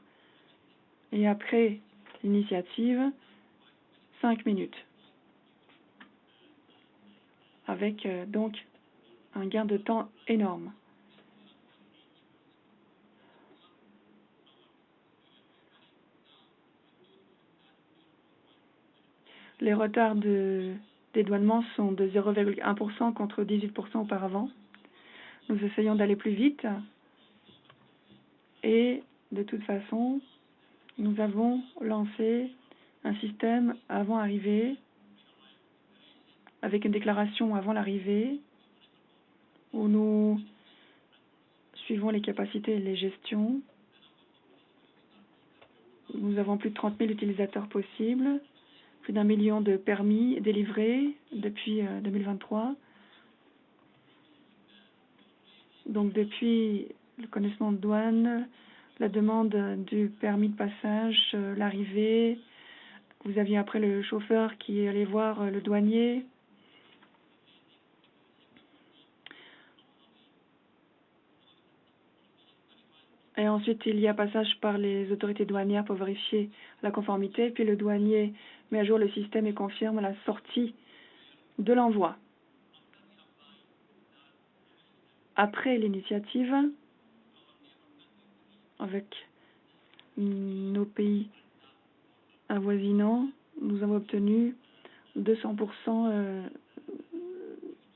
Et après l'initiative, 5 minutes. Avec donc un gain de temps énorme. Les retards de dédouanement sont de 0,1% contre 18% auparavant. Nous essayons d'aller plus vite et de toute façon, nous avons lancé un système avant arrivée avec une déclaration avant l'arrivée où nous suivons les capacités et les gestions. Nous avons plus de 30 000 utilisateurs possibles, plus d'1 million de permis délivrés depuis 2023. Donc depuis le connaissement de douane, la demande du permis de passage, l'arrivée, vous aviez après le chauffeur qui allait voir le douanier. Et ensuite, il y a passage par les autorités douanières pour vérifier la conformité. Puis le douanier met à jour le système et confirme la sortie de l'envoi. Après l'initiative, avec nos pays avoisinants, nous avons obtenu 200%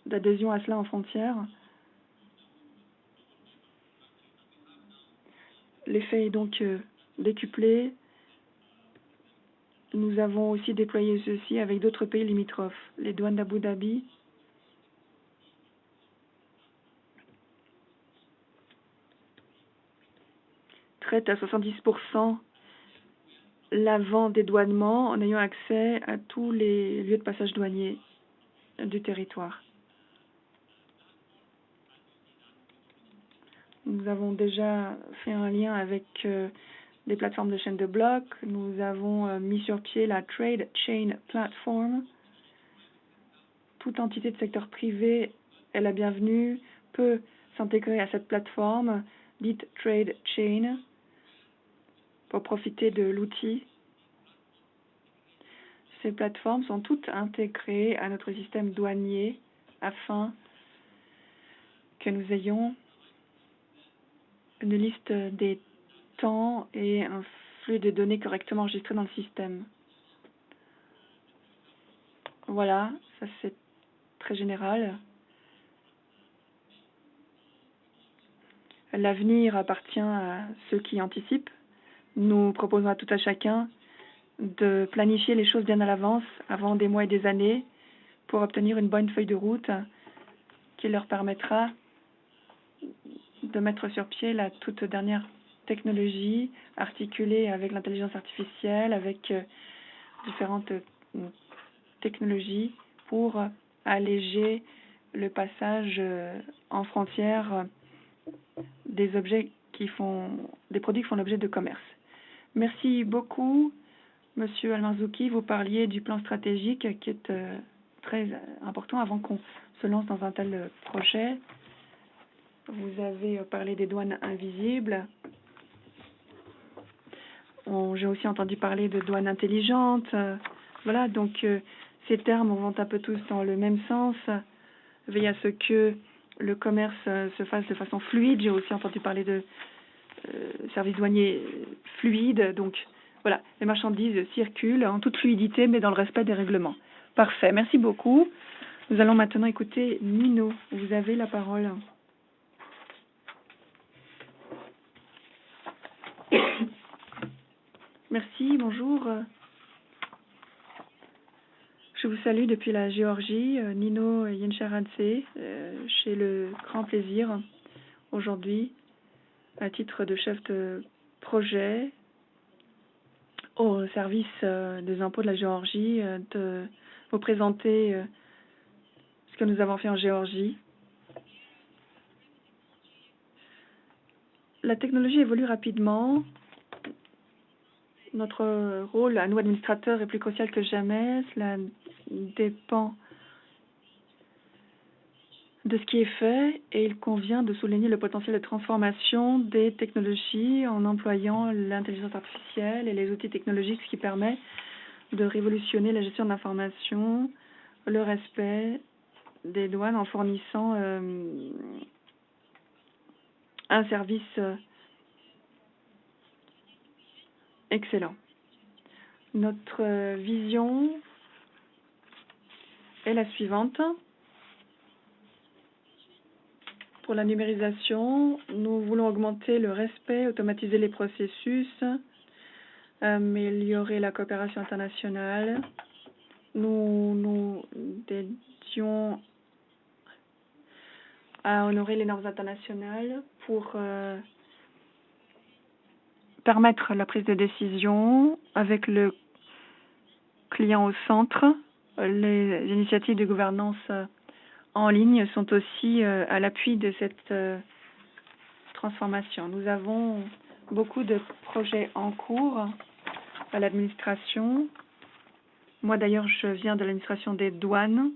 d'adhésion à cela en frontière. L'effet est donc décuplé. Nous avons aussi déployé ceci avec d'autres pays limitrophes. Les douanes d'Abu Dhabi traitent à 70% l'avant-dédouanement en ayant accès à tous les lieux de passage douanier du territoire. Nous avons déjà fait un lien avec des plateformes de chaîne de blocs. Nous avons mis sur pied la Trade Chain Platform. Toute entité de secteur privé est la bienvenue, peut s'intégrer à cette plateforme dite Trade Chain pour profiter de l'outil. Ces plateformes sont toutes intégrées à notre système douanier afin que nous ayons une liste des temps et un flux de données correctement enregistré dans le système. Voilà, ça c'est très général. L'avenir appartient à ceux qui anticipent. Nous proposons à tout à chacun de planifier les choses bien à l'avance, avant des mois et des années, pour obtenir une bonne feuille de route qui leur permettra de mettre sur pied la toute dernière technologie articulée avec l'intelligence artificielle, avec différentes technologies pour alléger le passage en frontière des objets des produits qui font l'objet de commerce. Merci beaucoup, Monsieur Al-Marzouki. Vous parliez du plan stratégique qui est très important avant qu'on se lance dans un tel projet. Vous avez parlé des douanes invisibles. J'ai aussi entendu parler de douanes intelligentes. Voilà, donc ces termes vont un peu tous dans le même sens. Veiller à ce que le commerce se fasse de façon fluide. J'ai aussi entendu parler de services douaniers fluides. Donc voilà, les marchandises circulent en toute fluidité, mais dans le respect des règlements. Parfait, merci beaucoup. Nous allons maintenant écouter Nino. Vous avez la parole. Merci, bonjour. Je vous salue depuis la Géorgie, Nino Yencharadze. J'ai le grand plaisir aujourd'hui, à titre de chef de projet au service des impôts de la Géorgie, de vous présenter ce que nous avons fait en Géorgie. La technologie évolue rapidement. Notre rôle à nous, administrateurs, est plus crucial que jamais. Cela dépend de ce qui est fait et il convient de souligner le potentiel de transformation des technologies en employant l'intelligence artificielle et les outils technologiques, ce qui permet de révolutionner la gestion de l'information, le respect des douanes en fournissant un service excellent. Notre vision est la suivante. Pour la numérisation, nous voulons augmenter le respect, automatiser les processus, améliorer la coopération internationale. Nous nous dédions à honorer les normes internationales pour permettre la prise de décision avec le client au centre. Les initiatives de gouvernance en ligne sont aussi à l'appui de cette transformation. Nous avons beaucoup de projets en cours à l'administration. Moi d'ailleurs, je viens de l'administration des douanes.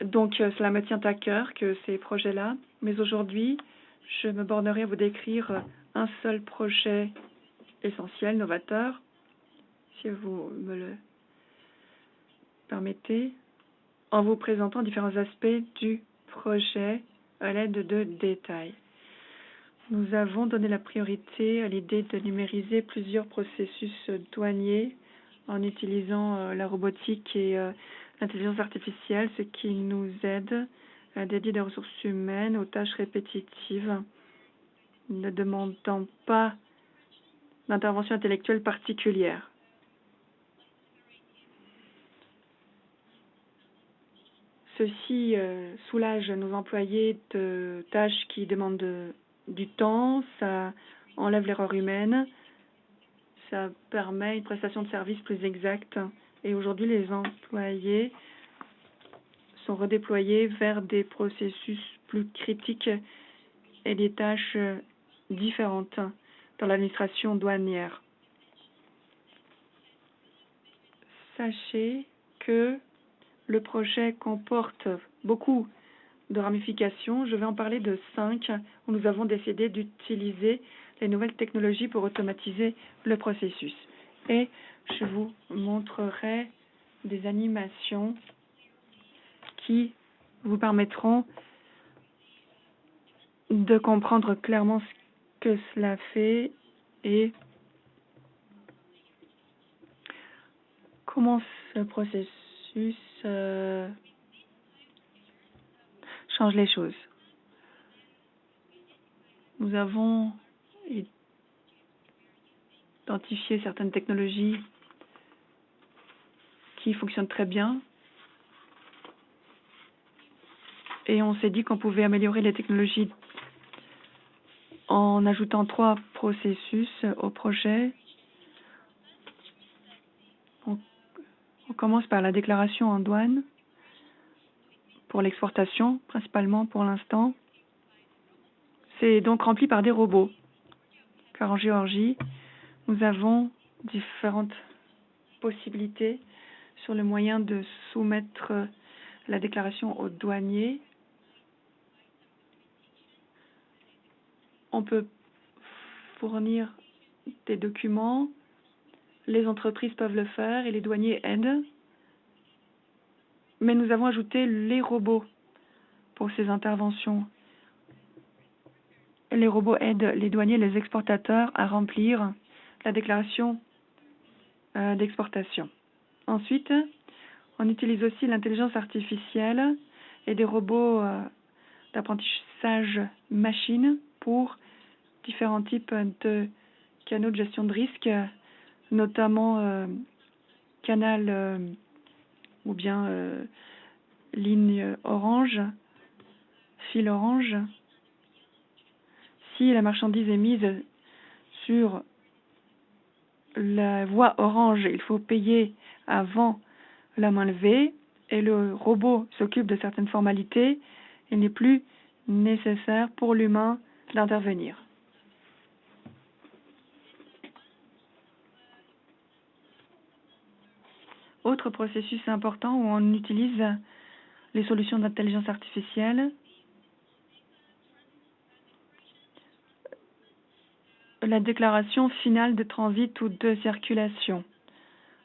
Donc cela me tient à cœur que ces projets-là. Mais aujourd'hui, je me bornerai à vous décrire un seul projet essentiel, novateur, si vous me le permettez, en vous présentant différents aspects du projet à l'aide de détails. Nous avons donné la priorité à l'idée de numériser plusieurs processus douaniers en utilisant la robotique et l'intelligence artificielle, ce qui nous aide à dédier des ressources humaines aux tâches répétitives, ne demandant pas d'intervention intellectuelle particulière. Ceci soulage nos employés de tâches qui demandent du temps, ça enlève l'erreur humaine, ça permet une prestation de service plus exacte. Et aujourd'hui, les employés sont redéployés vers des processus plus critiques et des tâches différentes dans l'administration douanière. Sachez que le projet comporte beaucoup de ramifications. Je vais en parler de 5 où nous avons décidé d'utiliser les nouvelles technologies pour automatiser le processus. Et je vous montrerai des animations qui vous permettront de comprendre clairement ce que cela fait et comment ce processus change les choses. Nous avons identifié certaines technologies qui fonctionnent très bien et on s'est dit qu'on pouvait améliorer les technologies en ajoutant 3 processus au projet. On commence par la déclaration en douane pour l'exportation, principalement pour l'instant. C'est donc rempli par des robots, car en Géorgie, nous avons différentes possibilités sur le moyen de soumettre la déclaration aux douaniers. On peut fournir des documents, les entreprises peuvent le faire et les douaniers aident mais nous avons ajouté les robots pour ces interventions. Les robots aident les douaniers et les exportateurs à remplir la déclaration d'exportation. Ensuite, on utilise aussi l'intelligence artificielle et des robots d'apprentissage machine pour différents types de canaux de gestion de risque, notamment canal ou bien ligne orange, fil orange. Si la marchandise est mise sur la voie orange, il faut payer avant la main levée et le robot s'occupe de certaines formalités. Il n'est plus nécessaire pour l'humain d'intervenir. Autre processus important où on utilise les solutions d'intelligence artificielle, la déclaration finale de transit ou de circulation.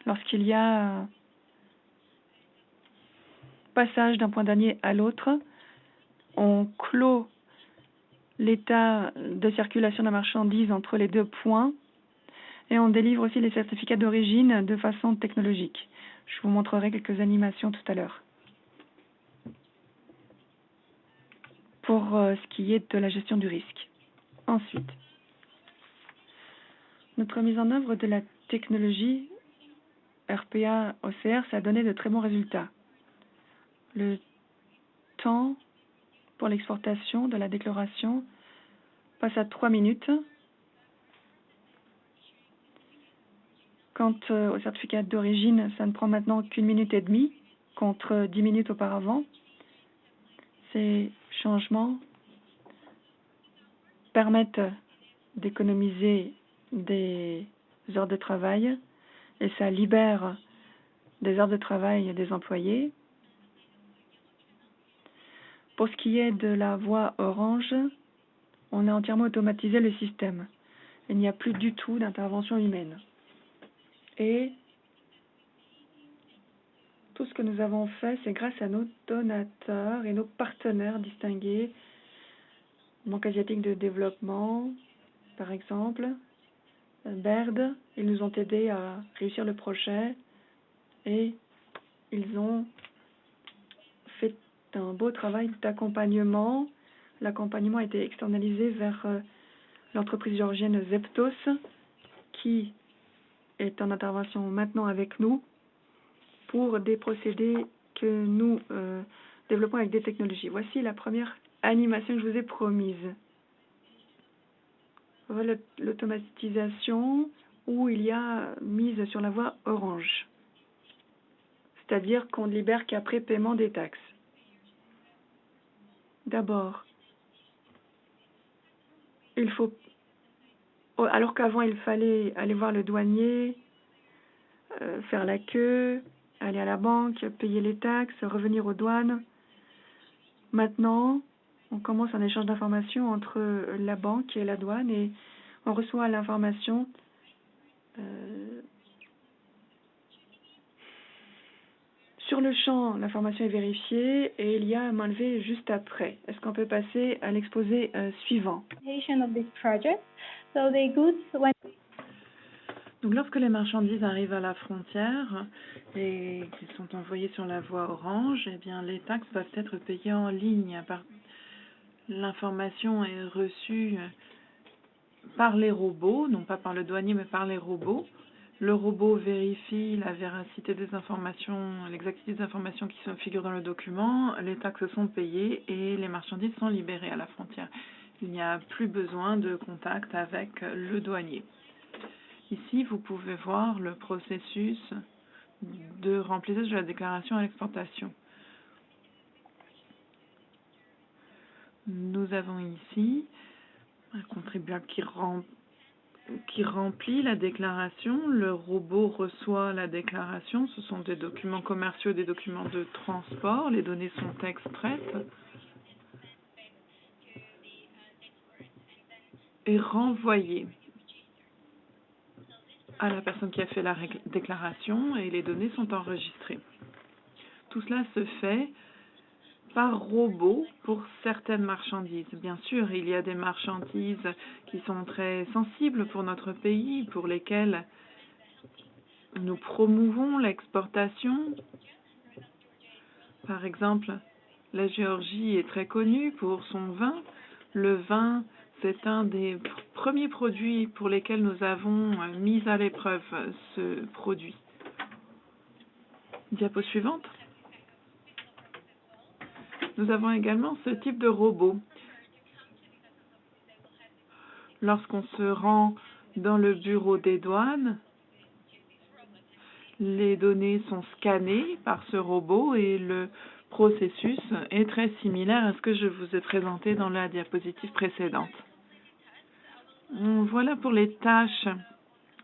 Lorsqu'il y a passage d'un point douanier à l'autre, on clôt l'état de circulation de la marchandise entre les deux points et on délivre aussi les certificats d'origine de façon technologique. Je vous montrerai quelques animations tout à l'heure. Pour ce qui est de la gestion du risque. Ensuite, notre mise en œuvre de la technologie RPA-OCR, ça a donné de très bons résultats. Le temps pour l'exportation de la déclaration passe à 3 minutes. Quant au certificat d'origine, ça ne prend maintenant qu'1 minute et demie contre 10 minutes auparavant. Ces changements permettent d'économiser des heures de travail et ça libère des heures de travail des employés. Pour ce qui est de la voie orange, on a entièrement automatisé le système. Il n'y a plus du tout d'intervention humaine. Et tout ce que nous avons fait, c'est grâce à nos donateurs et nos partenaires distingués, Banque asiatique de développement, par exemple, BERD, ils nous ont aidés à réussir le projet et ils ont fait un beau travail d'accompagnement. L'accompagnement a été externalisé vers l'entreprise géorgienne Zeptos, qui est en intervention maintenant avec nous pour des procédés que nous développons avec des technologies. Voici la première animation que je vous ai promise. Voilà l'automatisation où il y a mise sur la voie orange. C'est-à-dire qu'on ne libère qu'après paiement des taxes. D'abord, il faut, alors qu'avant il fallait aller voir le douanier, faire la queue, aller à la banque, payer les taxes, revenir aux douanes. Maintenant, on commence un échange d'informations entre la banque et la douane et on reçoit l'information sur le champ. L'information est vérifiée et il y a un main levée juste après. Est-ce qu'on peut passer à l'exposé suivant? Donc, lorsque les marchandises arrivent à la frontière et qu'ils sont envoyés sur la voie orange, eh bien, les taxes doivent être payées en ligne. L'information est reçue par les robots, non pas par le douanier, mais par les robots. Le robot vérifie la véracité des informations, l'exactitude des informations qui figurent dans le document. Les taxes sont payées et les marchandises sont libérées à la frontière. Il n'y a plus besoin de contact avec le douanier. Ici, vous pouvez voir le processus de remplissage de la déclaration à l'exportation. Nous avons ici un contribuable qui remplit la déclaration. Le robot reçoit la déclaration. Ce sont des documents commerciaux, des documents de transport. Les données sont extraites et renvoyées à la personne qui a fait la déclaration et les données sont enregistrées. tout cela se fait par robot pour certaines marchandises. Bien sûr, il y a des marchandises qui sont très sensibles pour notre pays, pour lesquelles nous promouvons l'exportation. Par exemple, la Géorgie est très connue pour son vin. Le vin, c'est un des premiers produits pour lesquels nous avons mis à l'épreuve ce produit. Diapo suivante. Nous avons également ce type de robot. Lorsqu'on se rend dans le bureau des douanes, les données sont scannées par ce robot et le processus est très similaire à ce que je vous ai présenté dans la diapositive précédente. Voilà pour les tâches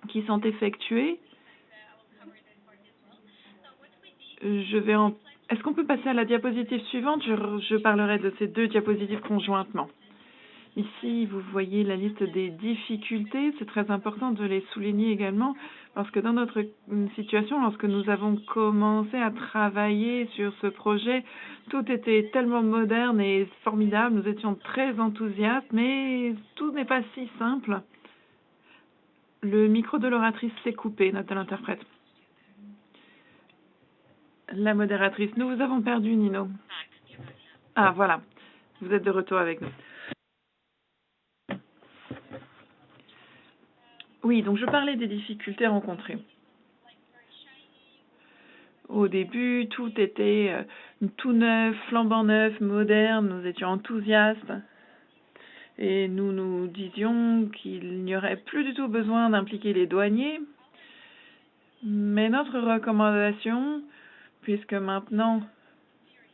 qui sont effectuées. Est-ce qu'on peut passer à la diapositive suivante? Je parlerai de ces deux diapositives conjointement. Ici, vous voyez la liste des difficultés. C'est très important de les souligner également parce que dans notre situation, lorsque nous avons commencé à travailler sur ce projet, tout était tellement moderne et formidable. Nous étions très enthousiastes, mais tout n'est pas si simple. Le micro de l'oratrice s'est coupé, note de l'interprète. La modératrice, nous vous avons perdu, Nino. Ah, voilà. Vous êtes de retour avec nous. Oui, donc je parlais des difficultés rencontrées. Au début, tout était tout neuf, flambant neuf, moderne. Nous étions enthousiastes. Et nous nous disions qu'il n'y aurait plus du tout besoin d'impliquer les douaniers. Mais notre recommandation, puisque maintenant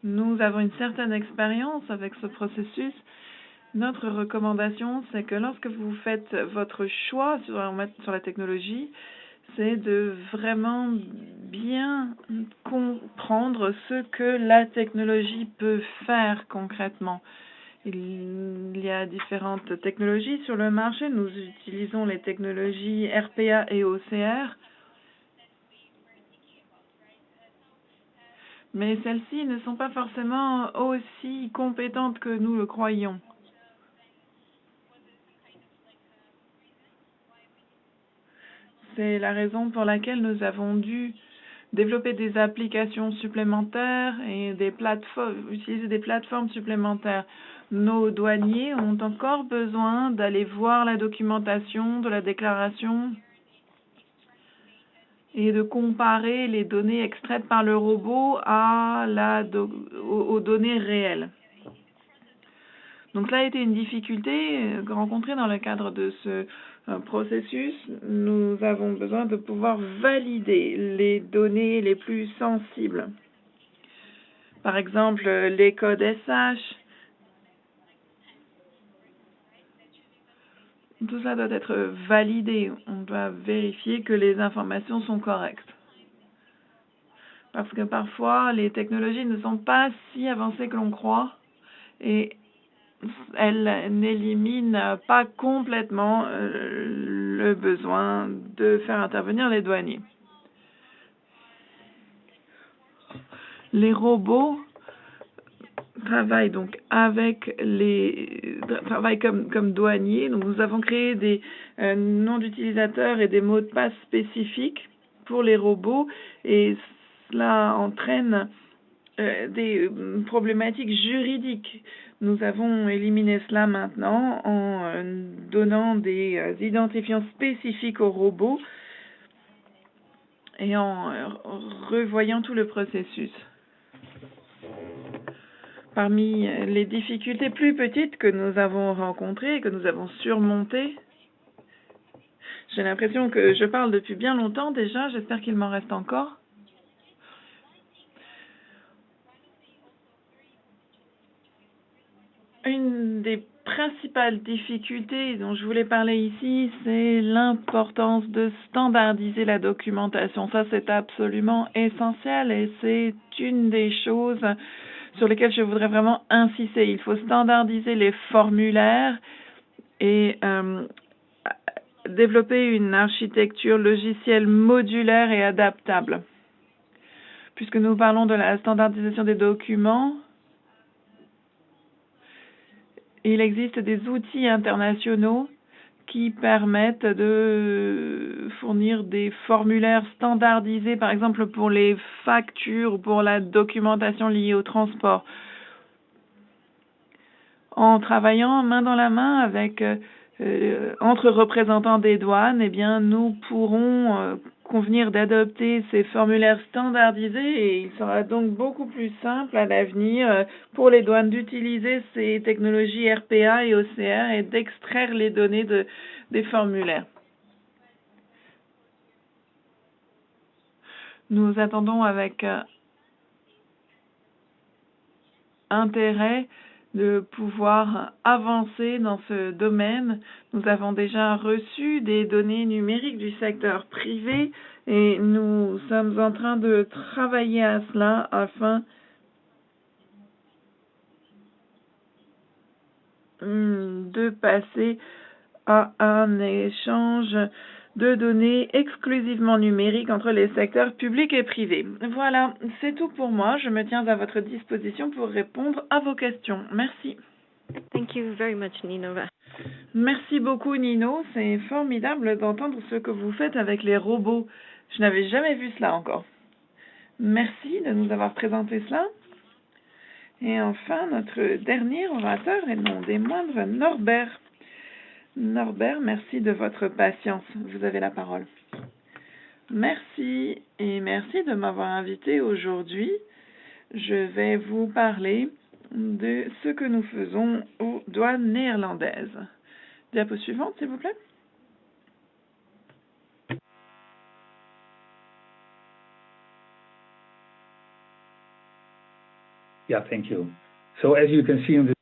nous avons une certaine expérience avec ce processus, notre recommandation, c'est que lorsque vous faites votre choix sur la technologie, c'est de vraiment bien comprendre ce que la technologie peut faire concrètement. Il y a différentes technologies sur le marché. Nous utilisons les technologies RPA et OCR. Mais celles-ci ne sont pas forcément aussi compétentes que nous le croyons. C'est la raison pour laquelle nous avons dû développer des applications supplémentaires et utiliser des plateformes supplémentaires. Nos douaniers ont encore besoin d'aller voir la documentation de la déclaration et de comparer les données extraites par le robot aux données réelles. Donc, cela a été une difficulté rencontrée dans le cadre de ce processus. Nous avons besoin de pouvoir valider les données les plus sensibles. Par exemple, les codes SH. Tout cela doit être validé. On doit vérifier que les informations sont correctes. Parce que parfois, les technologies ne sont pas si avancées que l'on croit et elles n'éliminent pas complètement le besoin de faire intervenir les douaniers. Les robots travaillent donc travaillent comme douaniers. Donc nous avons créé des noms d'utilisateurs et des mots de passe spécifiques pour les robots et cela entraîne des problématiques juridiques. Nous avons éliminé cela maintenant en donnant des identifiants spécifiques aux robots et en revoyant tout le processus. Parmi les difficultés plus petites que nous avons rencontrées et que nous avons surmontées, j'ai l'impression que je parle depuis bien longtemps déjà, j'espère qu'il m'en reste encore. Une des principales difficultés dont je voulais parler ici, c'est l'importance de standardiser la documentation. Ça, c'est absolument essentiel et c'est une des choses sur lesquelles je voudrais vraiment insister. Il faut standardiser les formulaires et développer une architecture logicielle modulaire et adaptable. puisque nous parlons de la standardisation des documents, il existe des outils internationaux qui permettent de fournir des formulaires standardisés, par exemple pour les factures ou pour la documentation liée au transport. En travaillant main dans la main avec entre représentants des douanes, eh bien, nous pourrons convenir d'adopter ces formulaires standardisés et il sera donc beaucoup plus simple à l'avenir pour les douanes d'utiliser ces technologies RPA et OCR et d'extraire les données des formulaires. Nous attendons avec intérêt de pouvoir avancer dans ce domaine. Nous avons déjà reçu des données numériques du secteur privé et nous sommes en train de travailler à cela afin de passer à un échange de données exclusivement numériques entre les secteurs publics et privés. Voilà, c'est tout pour moi. Je me tiens à votre disposition pour répondre à vos questions. Merci. Thank you very much, Nino. Merci beaucoup, Nino. C'est formidable d'entendre ce que vous faites avec les robots. Je n'avais jamais vu cela encore. Merci de nous avoir présenté cela. Et enfin, notre dernier orateur, et non des moindres, Norbert. Norbert, merci de votre patience. Vous avez la parole. Merci et merci de m'avoir invité aujourd'hui. Je vais vous parler de ce que nous faisons aux douanes néerlandaises. Diapo suivante, s'il vous plaît. Yeah, thank you. So as you can see on the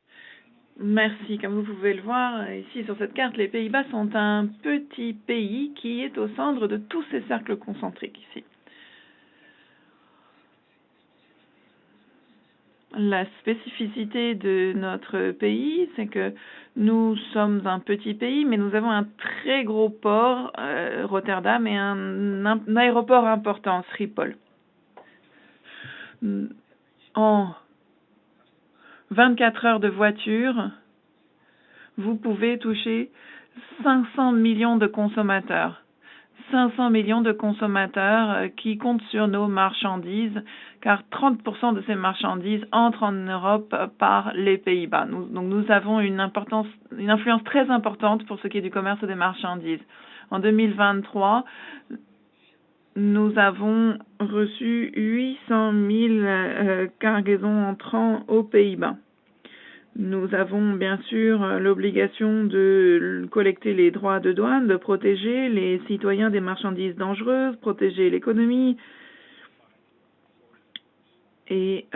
Merci. Comme vous pouvez le voir ici sur cette carte, les Pays-Bas sont un petit pays qui est au centre de tous ces cercles concentriques ici. La spécificité de notre pays, c'est que nous sommes un petit pays, mais nous avons un très gros port, Rotterdam, et un aéroport important, Schiphol. En 24 heures de voiture, vous pouvez toucher 500 millions de consommateurs. 500 millions de consommateurs qui comptent sur nos marchandises, car 30% de ces marchandises entrent en Europe par les Pays-Bas. Donc nous avons une influence très importante pour ce qui est du commerce des marchandises. En 2023, nous avons reçu 800 000 cargaisons entrant aux Pays-Bas. Nous avons bien sûr l'obligation de collecter les droits de douane, de protéger les citoyens des marchandises dangereuses, protéger l'économie et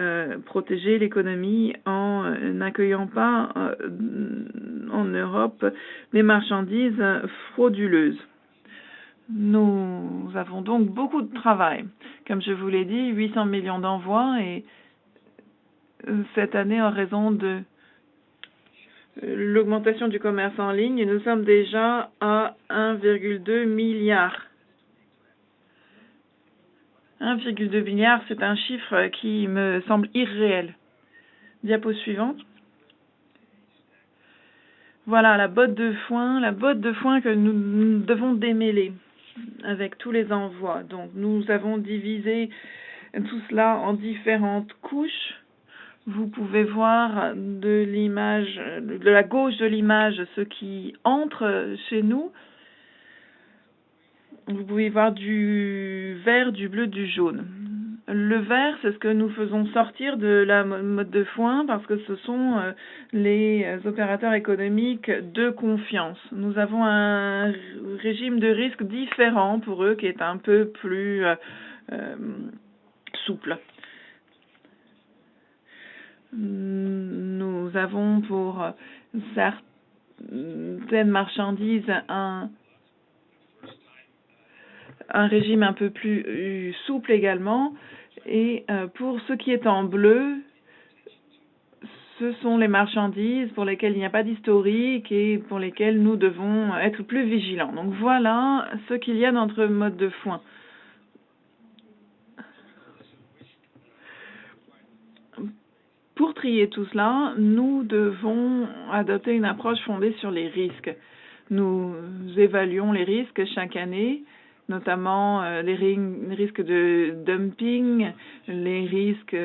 protéger l'économie en n'accueillant pas en Europe des marchandises frauduleuses. Nous avons donc beaucoup de travail. Comme je vous l'ai dit, 800 millions d'envois et cette année, en raison de l'augmentation du commerce en ligne, nous sommes déjà à 1,2 milliard. 1,2 milliard, c'est un chiffre qui me semble irréel. Diapo suivante. Voilà la botte de foin que nous devons démêler avec tous les envois. Donc nous avons divisé tout cela en différentes couches. Vous pouvez voir de l'image, de la gauche de l'image, ce qui entre chez nous. Vous pouvez voir du vert, du bleu, du jaune. Le vert, c'est ce que nous faisons sortir de la mode de foin parce que ce sont les opérateurs économiques de confiance. Nous avons un régime de risque différent pour eux qui est un peu plus souple. Nous avons pour certaines marchandises un régime un peu plus souple également. Et pour ce qui est en bleu, ce sont les marchandises pour lesquelles il n'y a pas d'historique et pour lesquelles nous devons être plus vigilants. Donc voilà ce qu'il y a dans notre mode de foin. Pour trier tout cela, nous devons adopter une approche fondée sur les risques. Nous évaluons les risques chaque année, notamment les risques de dumping, les risques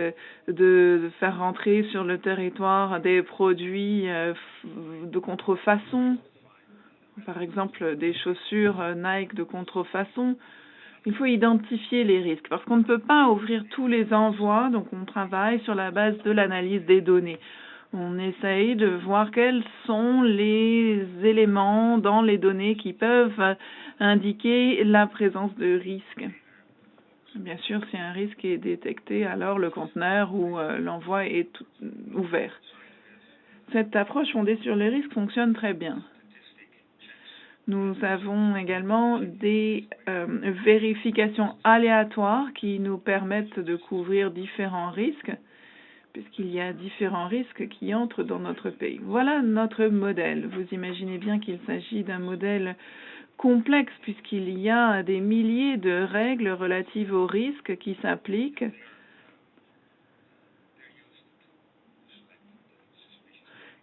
de faire rentrer sur le territoire des produits de contrefaçon, par exemple des chaussures Nike de contrefaçon. Il faut identifier les risques parce qu'on ne peut pas ouvrir tous les envois, donc on travaille sur la base de l'analyse des données. On essaye de voir quels sont les éléments dans les données qui peuvent indiquer la présence de risques. Bien sûr, si un risque est détecté, alors le conteneur ou l'envoi est ouvert. Cette approche fondée sur les risques fonctionne très bien. Nous avons également des vérifications aléatoires qui nous permettent de couvrir différents risques, puisqu'il y a différents risques qui entrent dans notre pays. Voilà notre modèle. Vous imaginez bien qu'il s'agit d'un modèle complexe, puisqu'il y a des milliers de règles relatives aux risques qui s'appliquent.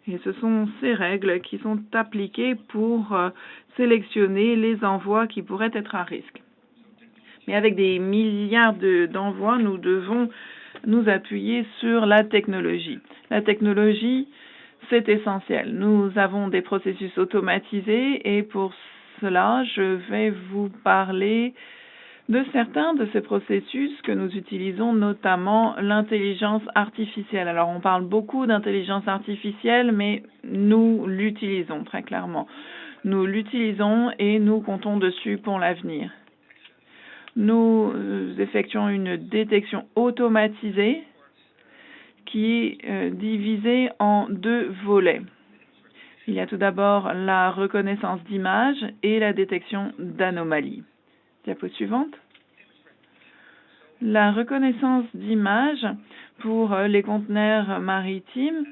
Et ce sont ces règles qui sont appliquées pour sélectionner les envois qui pourraient être à risque. Mais avec des milliards d'envois, nous devons nous appuyer sur la technologie. La technologie, c'est essentiel. Nous avons des processus automatisés et pour cela, je vais vous parler de certains de ces processus que nous utilisons, notamment l'intelligence artificielle. Alors, on parle beaucoup d'intelligence artificielle, mais nous l'utilisons très clairement. Nous l'utilisons et nous comptons dessus pour l'avenir. Nous effectuons une détection automatisée qui est divisée en deux volets. Il y a tout d'abord la reconnaissance d'images et la détection d'anomalies. Diapo suivante. La reconnaissance d'images pour les conteneurs maritimes.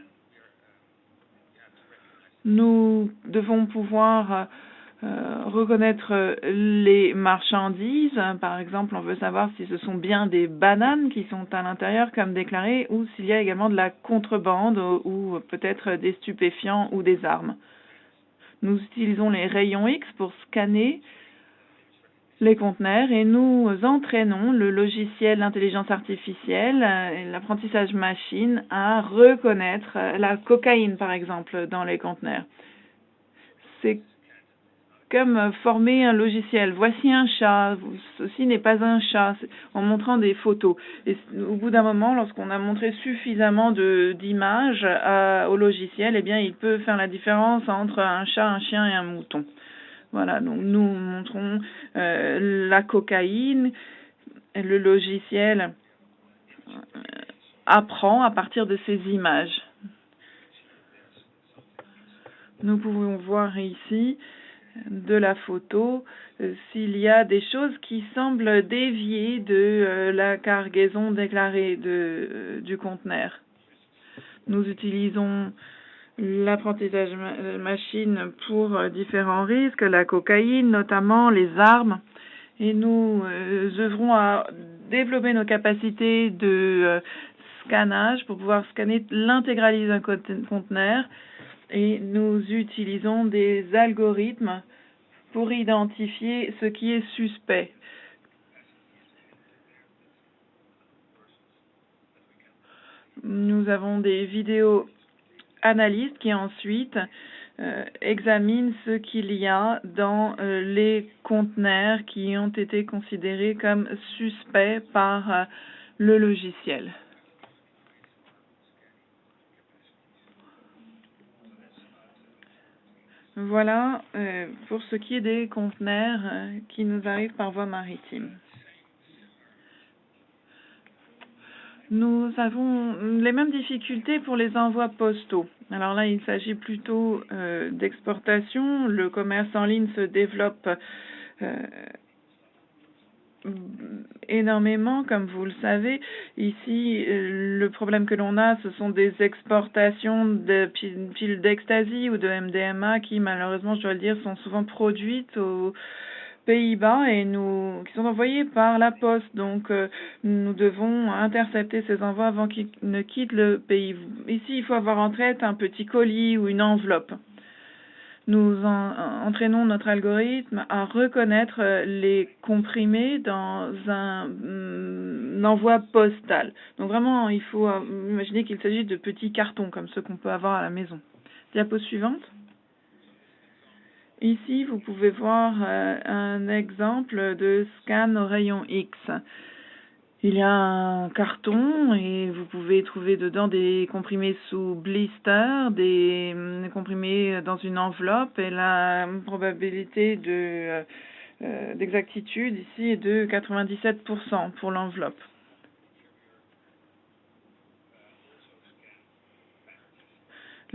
Nous devons pouvoir reconnaître les marchandises. Par exemple, on veut savoir si ce sont bien des bananes qui sont à l'intérieur comme déclaré ou s'il y a également de la contrebande ou peut-être des stupéfiants ou des armes. Nous utilisons les rayons X pour scanner les conteneurs et nous entraînons le logiciel d'intelligence artificielle et l'apprentissage machine à reconnaître la cocaïne, par exemple, dans les conteneurs. C'est comme former un logiciel. Voici un chat, ceci n'est pas un chat, en montrant des photos. Et au bout d'un moment, lorsqu'on a montré suffisamment d'images au logiciel, eh bien, il peut faire la différence entre un chat, un chien et un mouton. Voilà, donc nous montrons la cocaïne, le logiciel apprend à partir de ces images. Nous pouvons voir ici de la photo s'il y a des choses qui semblent dévier de la cargaison déclarée du conteneur. Nous utilisons l'apprentissage machine pour différents risques, la cocaïne notamment, les armes, et nous œuvrons à développer nos capacités de scannage pour pouvoir scanner l'intégralité d'un conteneur et nous utilisons des algorithmes pour identifier ce qui est suspect. Nous avons des vidéos analystes qui ensuite examinent ce qu'il y a dans les conteneurs qui ont été considérés comme suspects par le logiciel. Voilà pour ce qui est des conteneurs qui nous arrivent par voie maritime. Nous avons les mêmes difficultés pour les envois postaux. Alors là, il s'agit plutôt d'exportation. Le commerce en ligne se développe énormément, comme vous le savez. Ici, le problème que l'on a, ce sont des exportations de piles d'ecstasy ou de MDMA qui, malheureusement, je dois le dire, sont souvent produites Pays-Bas et qui sont envoyés par la poste. Donc, nous devons intercepter ces envois avant qu'ils ne quittent le pays. Ici, il faut avoir en tête un petit colis ou une enveloppe. Nous entraînons notre algorithme à reconnaître les comprimés dans un envoi postal. Donc vraiment, il faut imaginer qu'il s'agit de petits cartons comme ceux qu'on peut avoir à la maison. Diapo suivante. Ici, vous pouvez voir un exemple de scan au rayon X. Il y a un carton et vous pouvez trouver dedans des comprimés sous blister, des comprimés dans une enveloppe et la probabilité d'exactitude ici est de 97% pour l'enveloppe.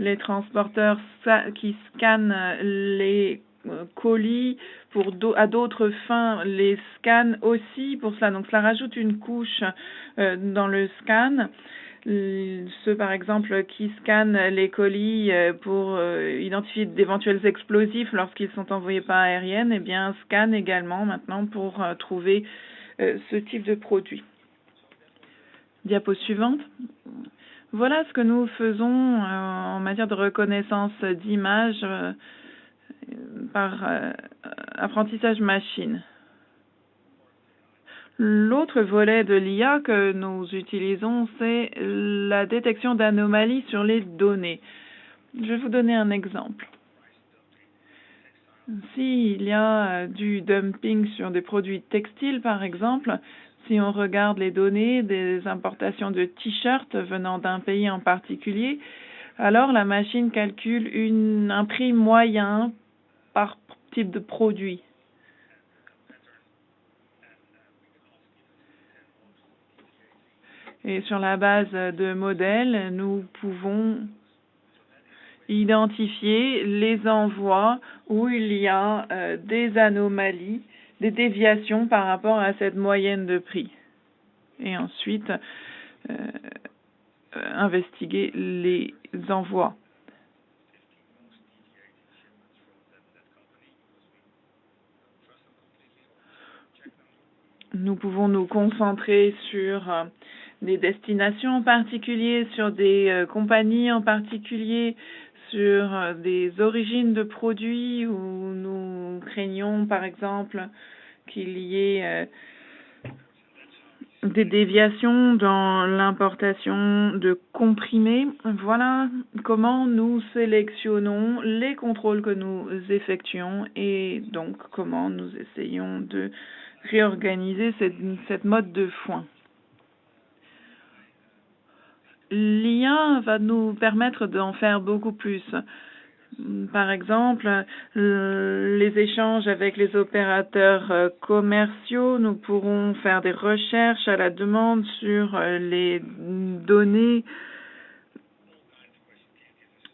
Les transporteurs qui scannent les colis à d'autres fins les scannent aussi pour cela. Donc cela rajoute une couche dans le scan. Ceux par exemple qui scannent les colis pour identifier d'éventuels explosifs lorsqu'ils sont envoyés par aérienne, eh bien scannent également maintenant pour trouver ce type de produit. Diapo suivante. Voilà ce que nous faisons en matière de reconnaissance d'images par apprentissage machine. L'autre volet de l'IA que nous utilisons, c'est la détection d'anomalies sur les données. Je vais vous donner un exemple. S'il y a du dumping sur des produits textiles, par exemple, si on regarde les données des importations de t-shirts venant d'un pays en particulier, alors la machine calcule un prix moyen par type de produit. Et sur la base de modèles, nous pouvons identifier les envois où il y a des anomalies, des déviations par rapport à cette moyenne de prix. Et ensuite, investiguer les envois. Nous pouvons nous concentrer sur des destinations en particulier, sur des compagnies en particulier, sur des origines de produits où nous craignons par exemple qu'il y ait des déviations dans l'importation de comprimés. Voilà comment nous sélectionnons les contrôles que nous effectuons et donc comment nous essayons de réorganiser cette mode de foin. L'IA va nous permettre d'en faire beaucoup plus. Par exemple, les échanges avec les opérateurs commerciaux, nous pourrons faire des recherches à la demande sur les données,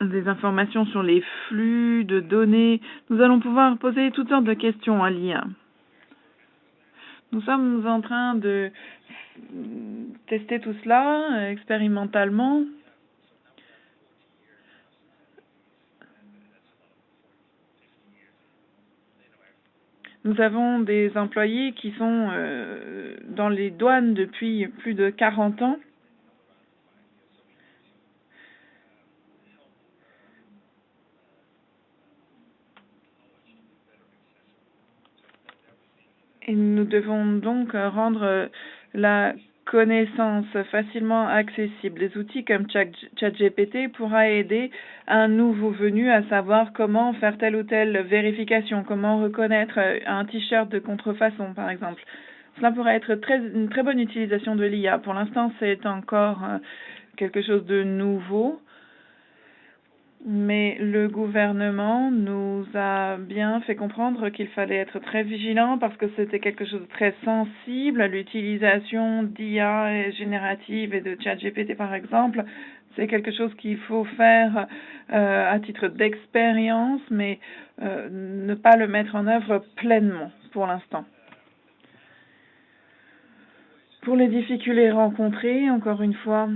des informations sur les flux de données. Nous allons pouvoir poser toutes sortes de questions à l'IA. Nous sommes en train de tester tout cela expérimentalement. Nous avons des employés qui sont dans les douanes depuis plus de 40 ans. Et nous devons donc rendre la connaissance facilement accessible. Des outils comme ChatGPT pourra aider un nouveau venu à savoir comment faire telle ou telle vérification, comment reconnaître un t-shirt de contrefaçon, par exemple. Cela pourrait être une très bonne utilisation de l'IA. Pour l'instant, c'est encore quelque chose de nouveau. Mais le gouvernement nous a bien fait comprendre qu'il fallait être très vigilant parce que c'était quelque chose de très sensible. L'utilisation d'IA générative et de ChatGPT, par exemple, c'est quelque chose qu'il faut faire à titre d'expérience, mais ne pas le mettre en œuvre pleinement pour l'instant. Pour les difficultés rencontrées, encore une fois,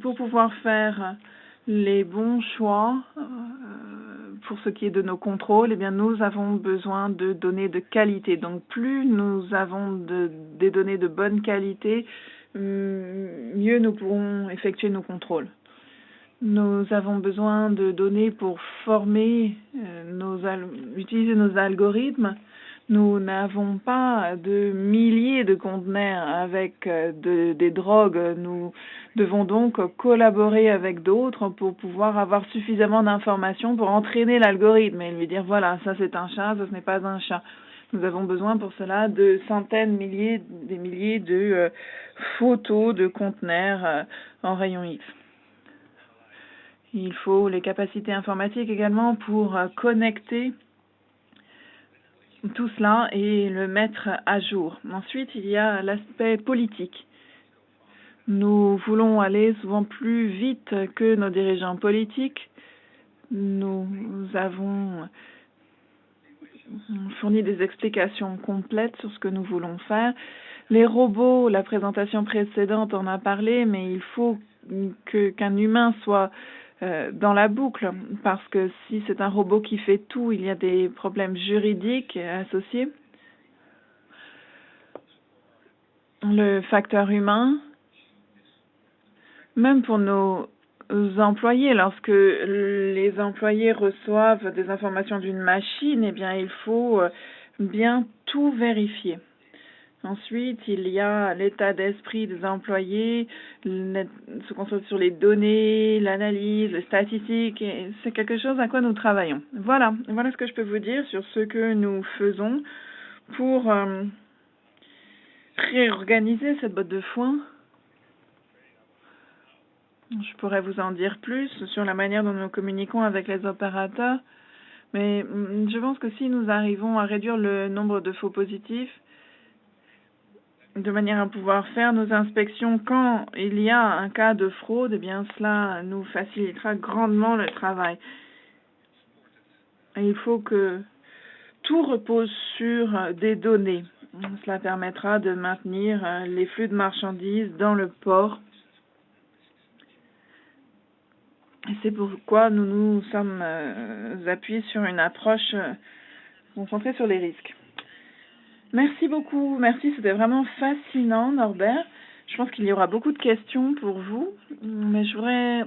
pour pouvoir faire les bons choix pour ce qui est de nos contrôles, eh bien, nous avons besoin de données de qualité. Donc, plus nous avons des données de bonne qualité, mieux nous pourrons effectuer nos contrôles. Nous avons besoin de données pour former, utiliser nos algorithmes. Nous n'avons pas de milliers de conteneurs avec des drogues. Nous devons donc collaborer avec d'autres pour pouvoir avoir suffisamment d'informations pour entraîner l'algorithme et lui dire voilà, ça c'est un chat, ça ce n'est pas un chat. Nous avons besoin pour cela de centaines, des milliers de photos de conteneurs en rayon X. Il faut les capacités informatiques également pour connecter tout cela et le mettre à jour. Ensuite, il y a l'aspect politique. Nous voulons aller souvent plus vite que nos dirigeants politiques. Nous avons fourni des explications complètes sur ce que nous voulons faire. Les robots, la présentation précédente en a parlé, mais il faut qu'un humain soit dans la boucle, parce que si c'est un robot qui fait tout, il y a des problèmes juridiques associés. Le facteur humain, même pour nos employés, lorsque les employés reçoivent des informations d'une machine, eh bien, il faut bien tout vérifier. Ensuite, il y a l'état d'esprit des employés, se concentrer sur les données, l'analyse, les statistiques, et c'est quelque chose à quoi nous travaillons. Voilà ce que je peux vous dire sur ce que nous faisons pour réorganiser cette botte de foin. Je pourrais vous en dire plus sur la manière dont nous communiquons avec les opérateurs, mais je pense que si nous arrivons à réduire le nombre de faux positifs, de manière à pouvoir faire nos inspections quand il y a un cas de fraude, eh bien cela nous facilitera grandement le travail. Et il faut que tout repose sur des données. Cela permettra de maintenir les flux de marchandises dans le port. Et c'est pourquoi nous nous sommes appuyés sur une approche concentrée sur les risques. Merci beaucoup. Merci, c'était vraiment fascinant, Norbert. Je pense qu'il y aura beaucoup de questions pour vous, mais je voudrais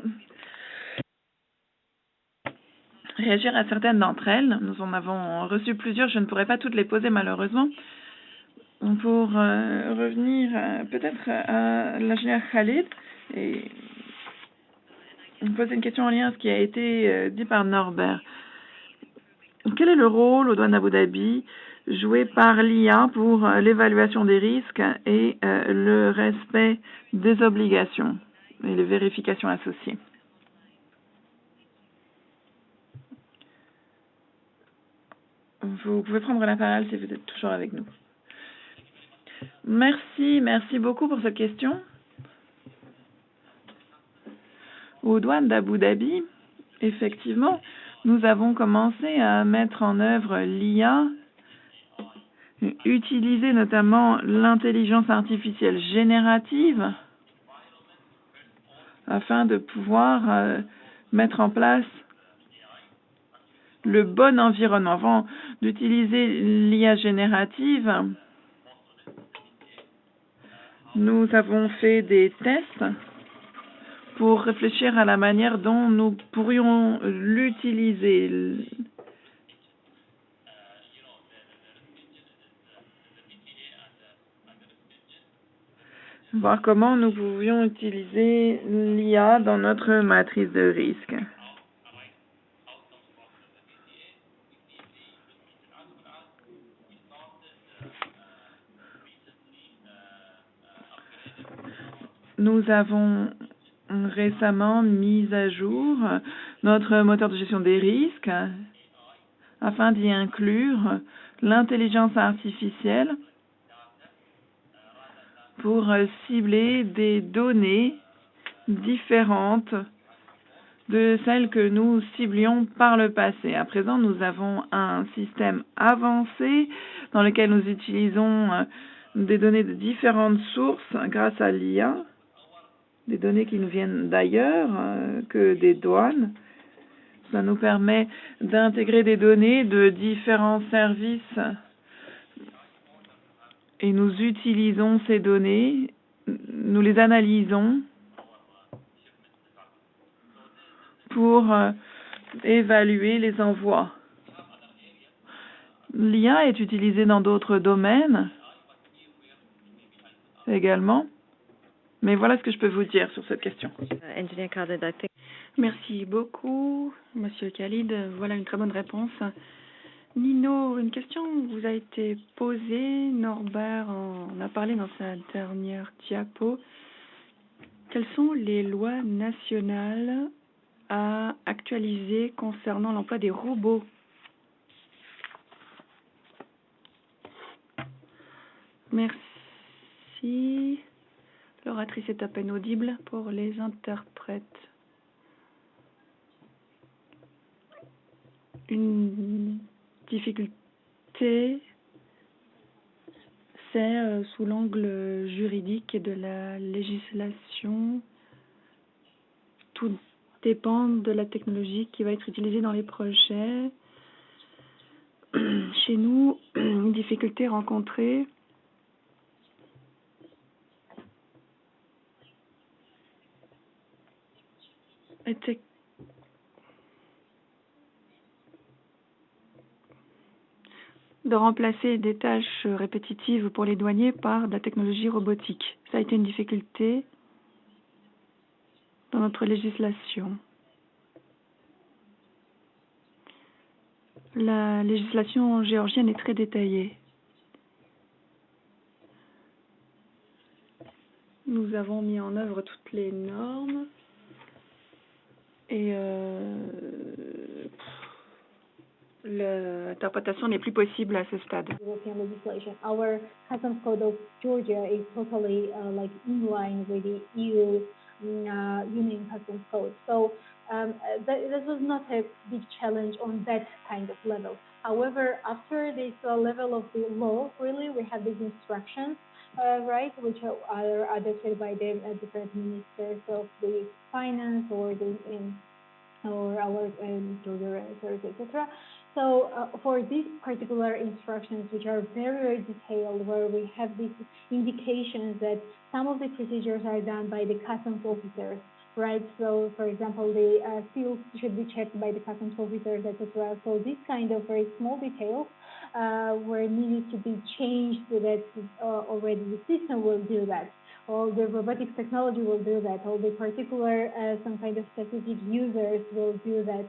réagir à certaines d'entre elles. Nous en avons reçu plusieurs, je ne pourrai pas toutes les poser malheureusement. Pour revenir peut-être à l'ingénieur Khalid et poser une question en lien à ce qui a été dit par Norbert. Quel est le rôle aux douanes d'Abu Dhabi joué par l'IA pour l'évaluation des risques et le respect des obligations et les vérifications associées? Vous pouvez prendre la parole si vous êtes toujours avec nous. Merci beaucoup pour cette question. Aux douanes d'Abu Dhabi, effectivement, nous avons commencé à mettre en œuvre l'IA, utiliser notamment l'intelligence artificielle générative afin de pouvoir mettre en place le bon environnement. Avant d'utiliser l'IA générative, nous avons fait des tests pour réfléchir à la manière dont nous pourrions l'utiliser. Voir comment nous pouvions utiliser l'IA dans notre matrice de risque. Nous avons récemment mis à jour notre moteur de gestion des risques afin d'y inclure l'intelligence artificielle pour cibler des données différentes de celles que nous ciblions par le passé. À présent, nous avons un système avancé dans lequel nous utilisons des données de différentes sources grâce à l'IA, des données qui nous viennent d'ailleurs que des douanes. Ça nous permet d'intégrer des données de différents services et nous utilisons ces données, nous les analysons pour évaluer les envois. L'IA est utilisée dans d'autres domaines également, mais voilà ce que je peux vous dire sur cette question. Engineer Khaled, I think. Merci beaucoup, Monsieur Khalid. Voilà une très bonne réponse. Nino, une question vous a été posée. Norbert en a parlé dans sa dernière diapo. Quelles sont les lois nationales à actualiser concernant l'emploi des robots? Merci. L'oratrice est à peine audible pour les interprètes. Une difficulté, c'est sous l'angle juridique et de la législation. Tout dépend de la technologie qui va être utilisée dans les projets. Chez nous, une difficulté rencontrée était de remplacer des tâches répétitives pour les douaniers par de la technologie robotique. Ça a été une difficulté dans notre législation. La législation géorgienne est très détaillée. Nous avons mis en œuvre toutes les normes et l'interprétation n'est plus possible à ce stade. European legislation. Our customs code of Georgia is totally in line with the EU Union Customs Code. So this was not a big challenge on that kind of level. However, after this level of the law, really we have these instructions, right, which are adopted by the different ministers of the finance or our Georgia authorities, etc. So for these particular instructions, which are very, very detailed, where we have these indications that some of the procedures are done by the customs officers, right? So, for example, the fields should be checked by the customs officers, etc. So these kind of very small details were needed to be changed so that already the system will do that. All the robotics technology will do that. All the particular, some kind of specific users will do that,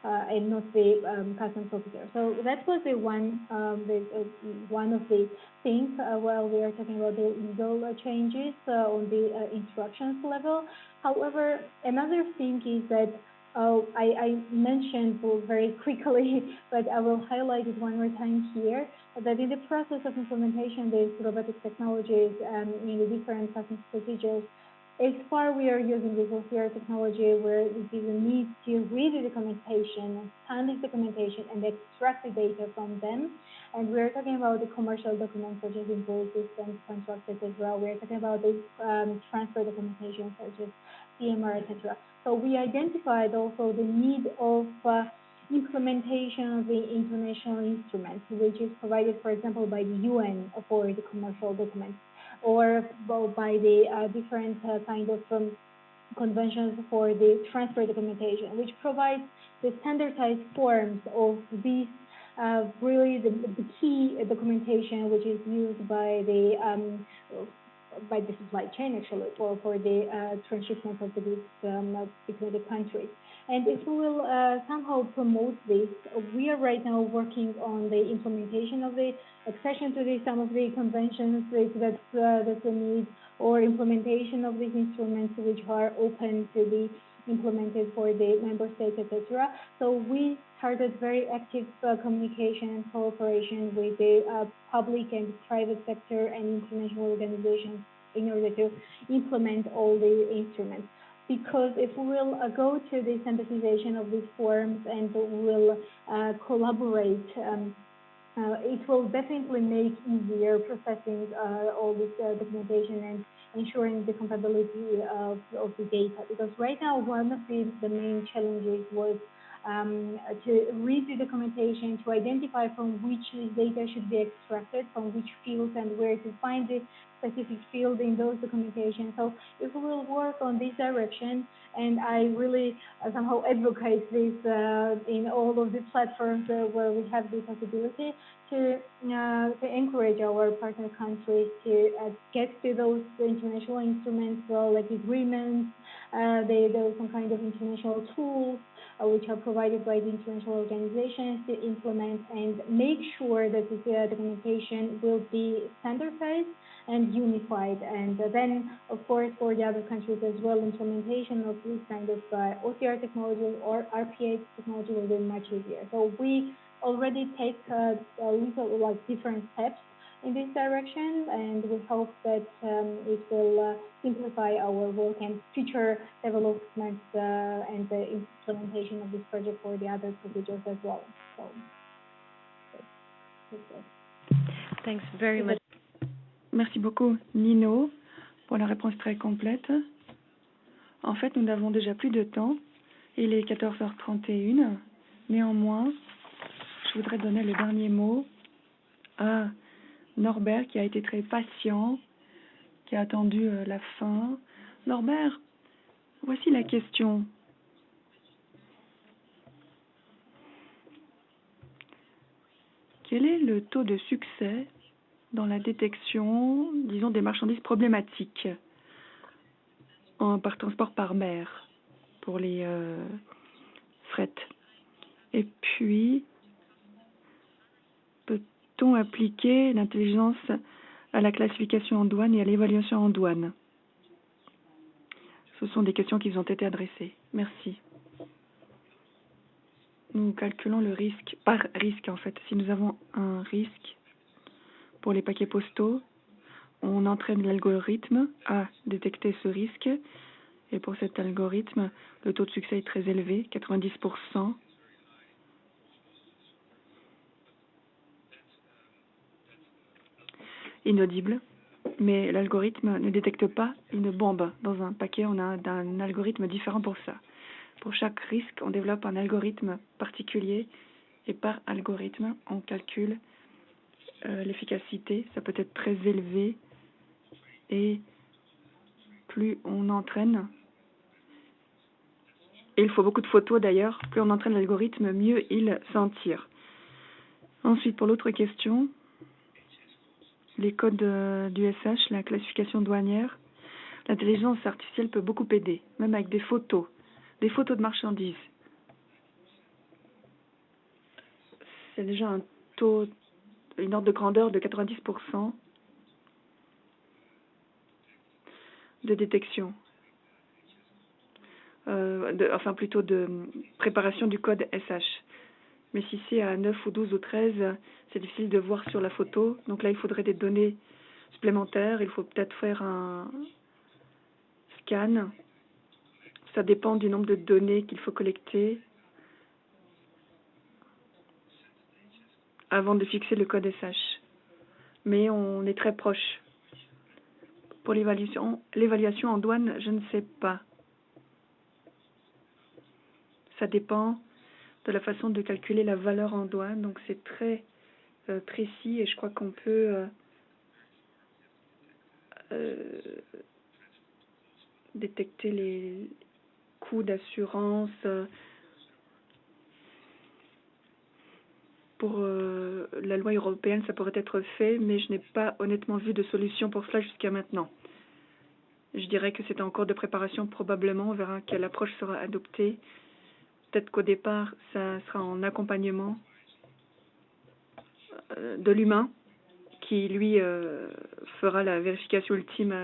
and not the customs officer. So that was the one of the things while we are talking about the legal changes on the instructions level. However, another thing is that I mentioned very quickly, but I will highlight it one more time here, that in the process of implementation of these robotic technologies in the different customs procedures, as far we are using this OCR technology where it is a need to read the documentation, scan the documentation, and extract the data from them. And we're talking about the commercial documents such as invoices and contracts, etc. We're talking about the transfer documentation such as CMR, etc. So we identified also the need of implementation of the international instruments, which is provided, for example, by the UN for the commercial documents, or by the different kind of conventions for the transfer documentation, which provides the standardized forms of these really the key documentation which is used by the supply chain actually for the transshipment of the goods between the countries. And if we will somehow promote this, we are right now working on the implementation of the accession to some of the conventions that we need, or implementation of these instruments which are open to be implemented for the member states, etc. So we started very active communication and cooperation with the public and private sector and international organizations in order to implement all the instruments. Because if we will go to the standardization of these forms and will collaborate, it will definitely make easier processing all this documentation and ensuring the compatibility of the data. Because right now, one of the main challenges was to read the documentation, to identify from which this data should be extracted, from which fields, and where to find the specific field in those documentation. So if we will work on this direction, and I really somehow advocate this in all of the platforms where we have the possibility to encourage our partner countries to get to those international instruments, like agreements, there are some kind of international tools which are provided by the international organizations to implement and make sure that the documentation will be standardized and unified. And then, of course, for the other countries as well, implementation of this kind of OCR technology or RPA technology will be much easier. So we already take little, like, different steps in this direction, and we hope that it will simplify our work and future developments and the implementation of this project for the other procedures as well. So, Thanks very much. Merci beaucoup, Nino, pour la réponse très complète. En fait, nous n'avons déjà plus de temps. Il est 14h31. Néanmoins, je voudrais donner le dernier mot à Norbert, qui a été très patient, qui a attendu la fin. Norbert, voici la question. Quel est le taux de succès dans la détection, disons, des marchandises problématiques par transport par mer pour les fret? Et puis, peut-on appliquer l'intelligence à la classification en douane et à l'évaluation en douane? Ce sont des questions qui vous ont été adressées. Merci. Nous calculons le risque, par risque en fait. Si nous avons un risque pour les paquets postaux, on entraîne l'algorithme à détecter ce risque. Et pour cet algorithme, le taux de succès est très élevé, 90%. Inaudible, mais l'algorithme ne détecte pas une bombe dans un paquet. On a un algorithme différent pour ça. Pour chaque risque, on développe un algorithme particulier et par algorithme, on calcule l'efficacité. Ça peut être très élevé et plus on entraîne, et il faut beaucoup de photos d'ailleurs, plus on entraîne l'algorithme, mieux il s'en tire. Ensuite, pour l'autre question, les codes du SH, la classification douanière, l'intelligence artificielle peut beaucoup aider, même avec des photos de marchandises. C'est déjà un taux, une ordre de grandeur de 90% de détection. Enfin plutôt de préparation du code SH. Mais si c'est à 9 ou 12 ou 13, c'est difficile de voir sur la photo. Donc là, il faudrait des données supplémentaires. Il faut peut-être faire un scan. Ça dépend du nombre de données qu'il faut collecter avant de fixer le code SH. Mais on est très proche. Pour l'évaluation en douane, je ne sais pas. Ça dépend de la façon de calculer la valeur en douane. Donc c'est très précis et je crois qu'on peut détecter les coûts d'assurance pour la loi européenne. Ça pourrait être fait, mais je n'ai pas honnêtement vu de solution pour cela jusqu'à maintenant. Je dirais que c'est en cours de préparation probablement. On verra quelle approche sera adoptée. Peut-être qu'au départ, ça sera en accompagnement de l'humain qui, lui, fera la vérification ultime,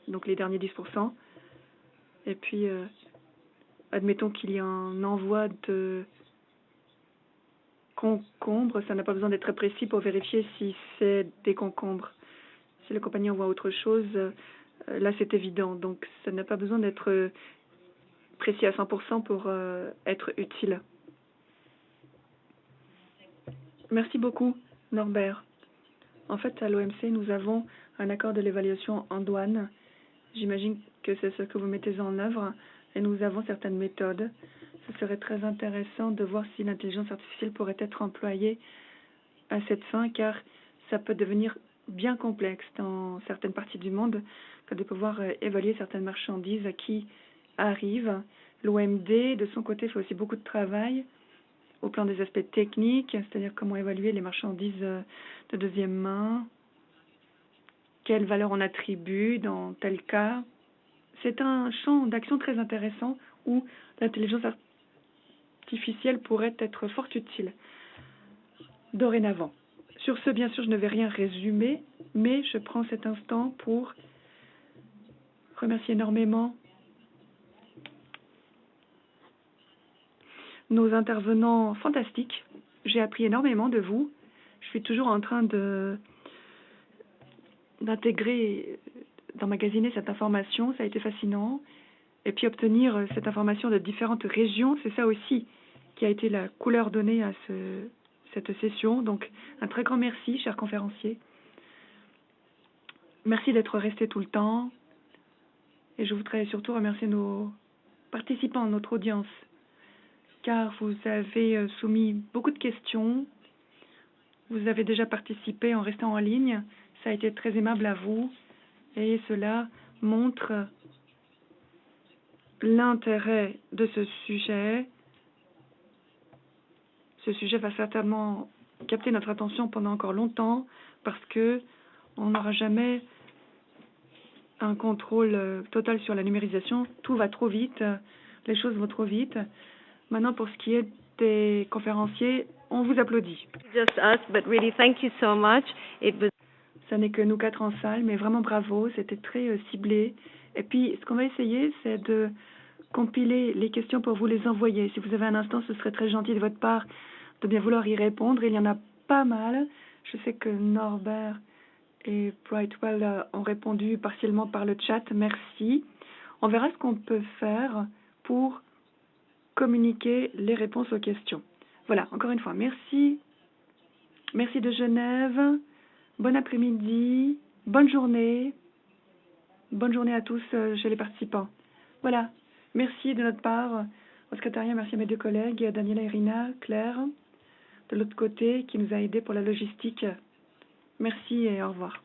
donc les derniers 10%. Et puis, admettons qu'il y a un envoi de concombres. Ça n'a pas besoin d'être très précis pour vérifier si c'est des concombres. Si la compagnie envoie autre chose, là, c'est évident. Donc, ça n'a pas besoin d'être précis à 100% pour être utile. Merci beaucoup, Norbert. En fait, à l'OMC, nous avons un accord de l'évaluation en douane. J'imagine que c'est ce que vous mettez en œuvre et nous avons certaines méthodes. Ce serait très intéressant de voir si l'intelligence artificielle pourrait être employée à cette fin, car ça peut devenir bien complexe dans certaines parties du monde que de pouvoir évaluer certaines marchandises qui arrivent. L'OMD, de son côté, fait aussi beaucoup de travail au plan des aspects techniques, c'est-à-dire comment évaluer les marchandises de deuxième main, quelle valeur on attribue dans tel cas. C'est un champ d'action très intéressant où l'intelligence artificielle pourrait être fort utile dorénavant. Sur ce, bien sûr, je ne vais rien résumer, mais je prends cet instant pour remercier énormément nos intervenants fantastiques. J'ai appris énormément de vous. Je suis toujours en train d'intégrer, d'emmagasiner cette information. Ça a été fascinant. Et puis obtenir cette information de différentes régions, c'est ça aussi qui a été la couleur donnée à cette session. Donc, un très grand merci, chers conférenciers. Merci d'être restés tout le temps. Et je voudrais surtout remercier nos participants, notre audience, car vous avez soumis beaucoup de questions. Vous avez déjà participé en restant en ligne. Ça a été très aimable à vous. Et cela montre l'intérêt de ce sujet. Ce sujet va certainement capter notre attention pendant encore longtemps parce que on n'aura jamais un contrôle total sur la numérisation. Tout va trop vite, les choses vont trop vite. Maintenant, pour ce qui est des conférenciers, on vous applaudit. Just us, but really thank you so much. It was Ça n'est que nous 4 en salle, mais vraiment bravo, c'était très ciblé. Et puis, ce qu'on va essayer, c'est de compiler les questions pour vous les envoyer. Si vous avez un instant, ce serait très gentil de votre part de bien vouloir y répondre. Il y en a pas mal. Je sais que Norbert et Brightwell ont répondu partiellement par le chat. Merci. On verra ce qu'on peut faire pour communiquer les réponses aux questions. Voilà, encore une fois, merci. Merci de Genève. Bon après-midi. Bonne journée. Bonne journée à tous chez les participants. Voilà. Merci de notre part au secrétariat. Merci à mes 2 collègues, Daniela et Irina, Claire, de l'autre côté, qui nous a aidés pour la logistique. Merci et au revoir.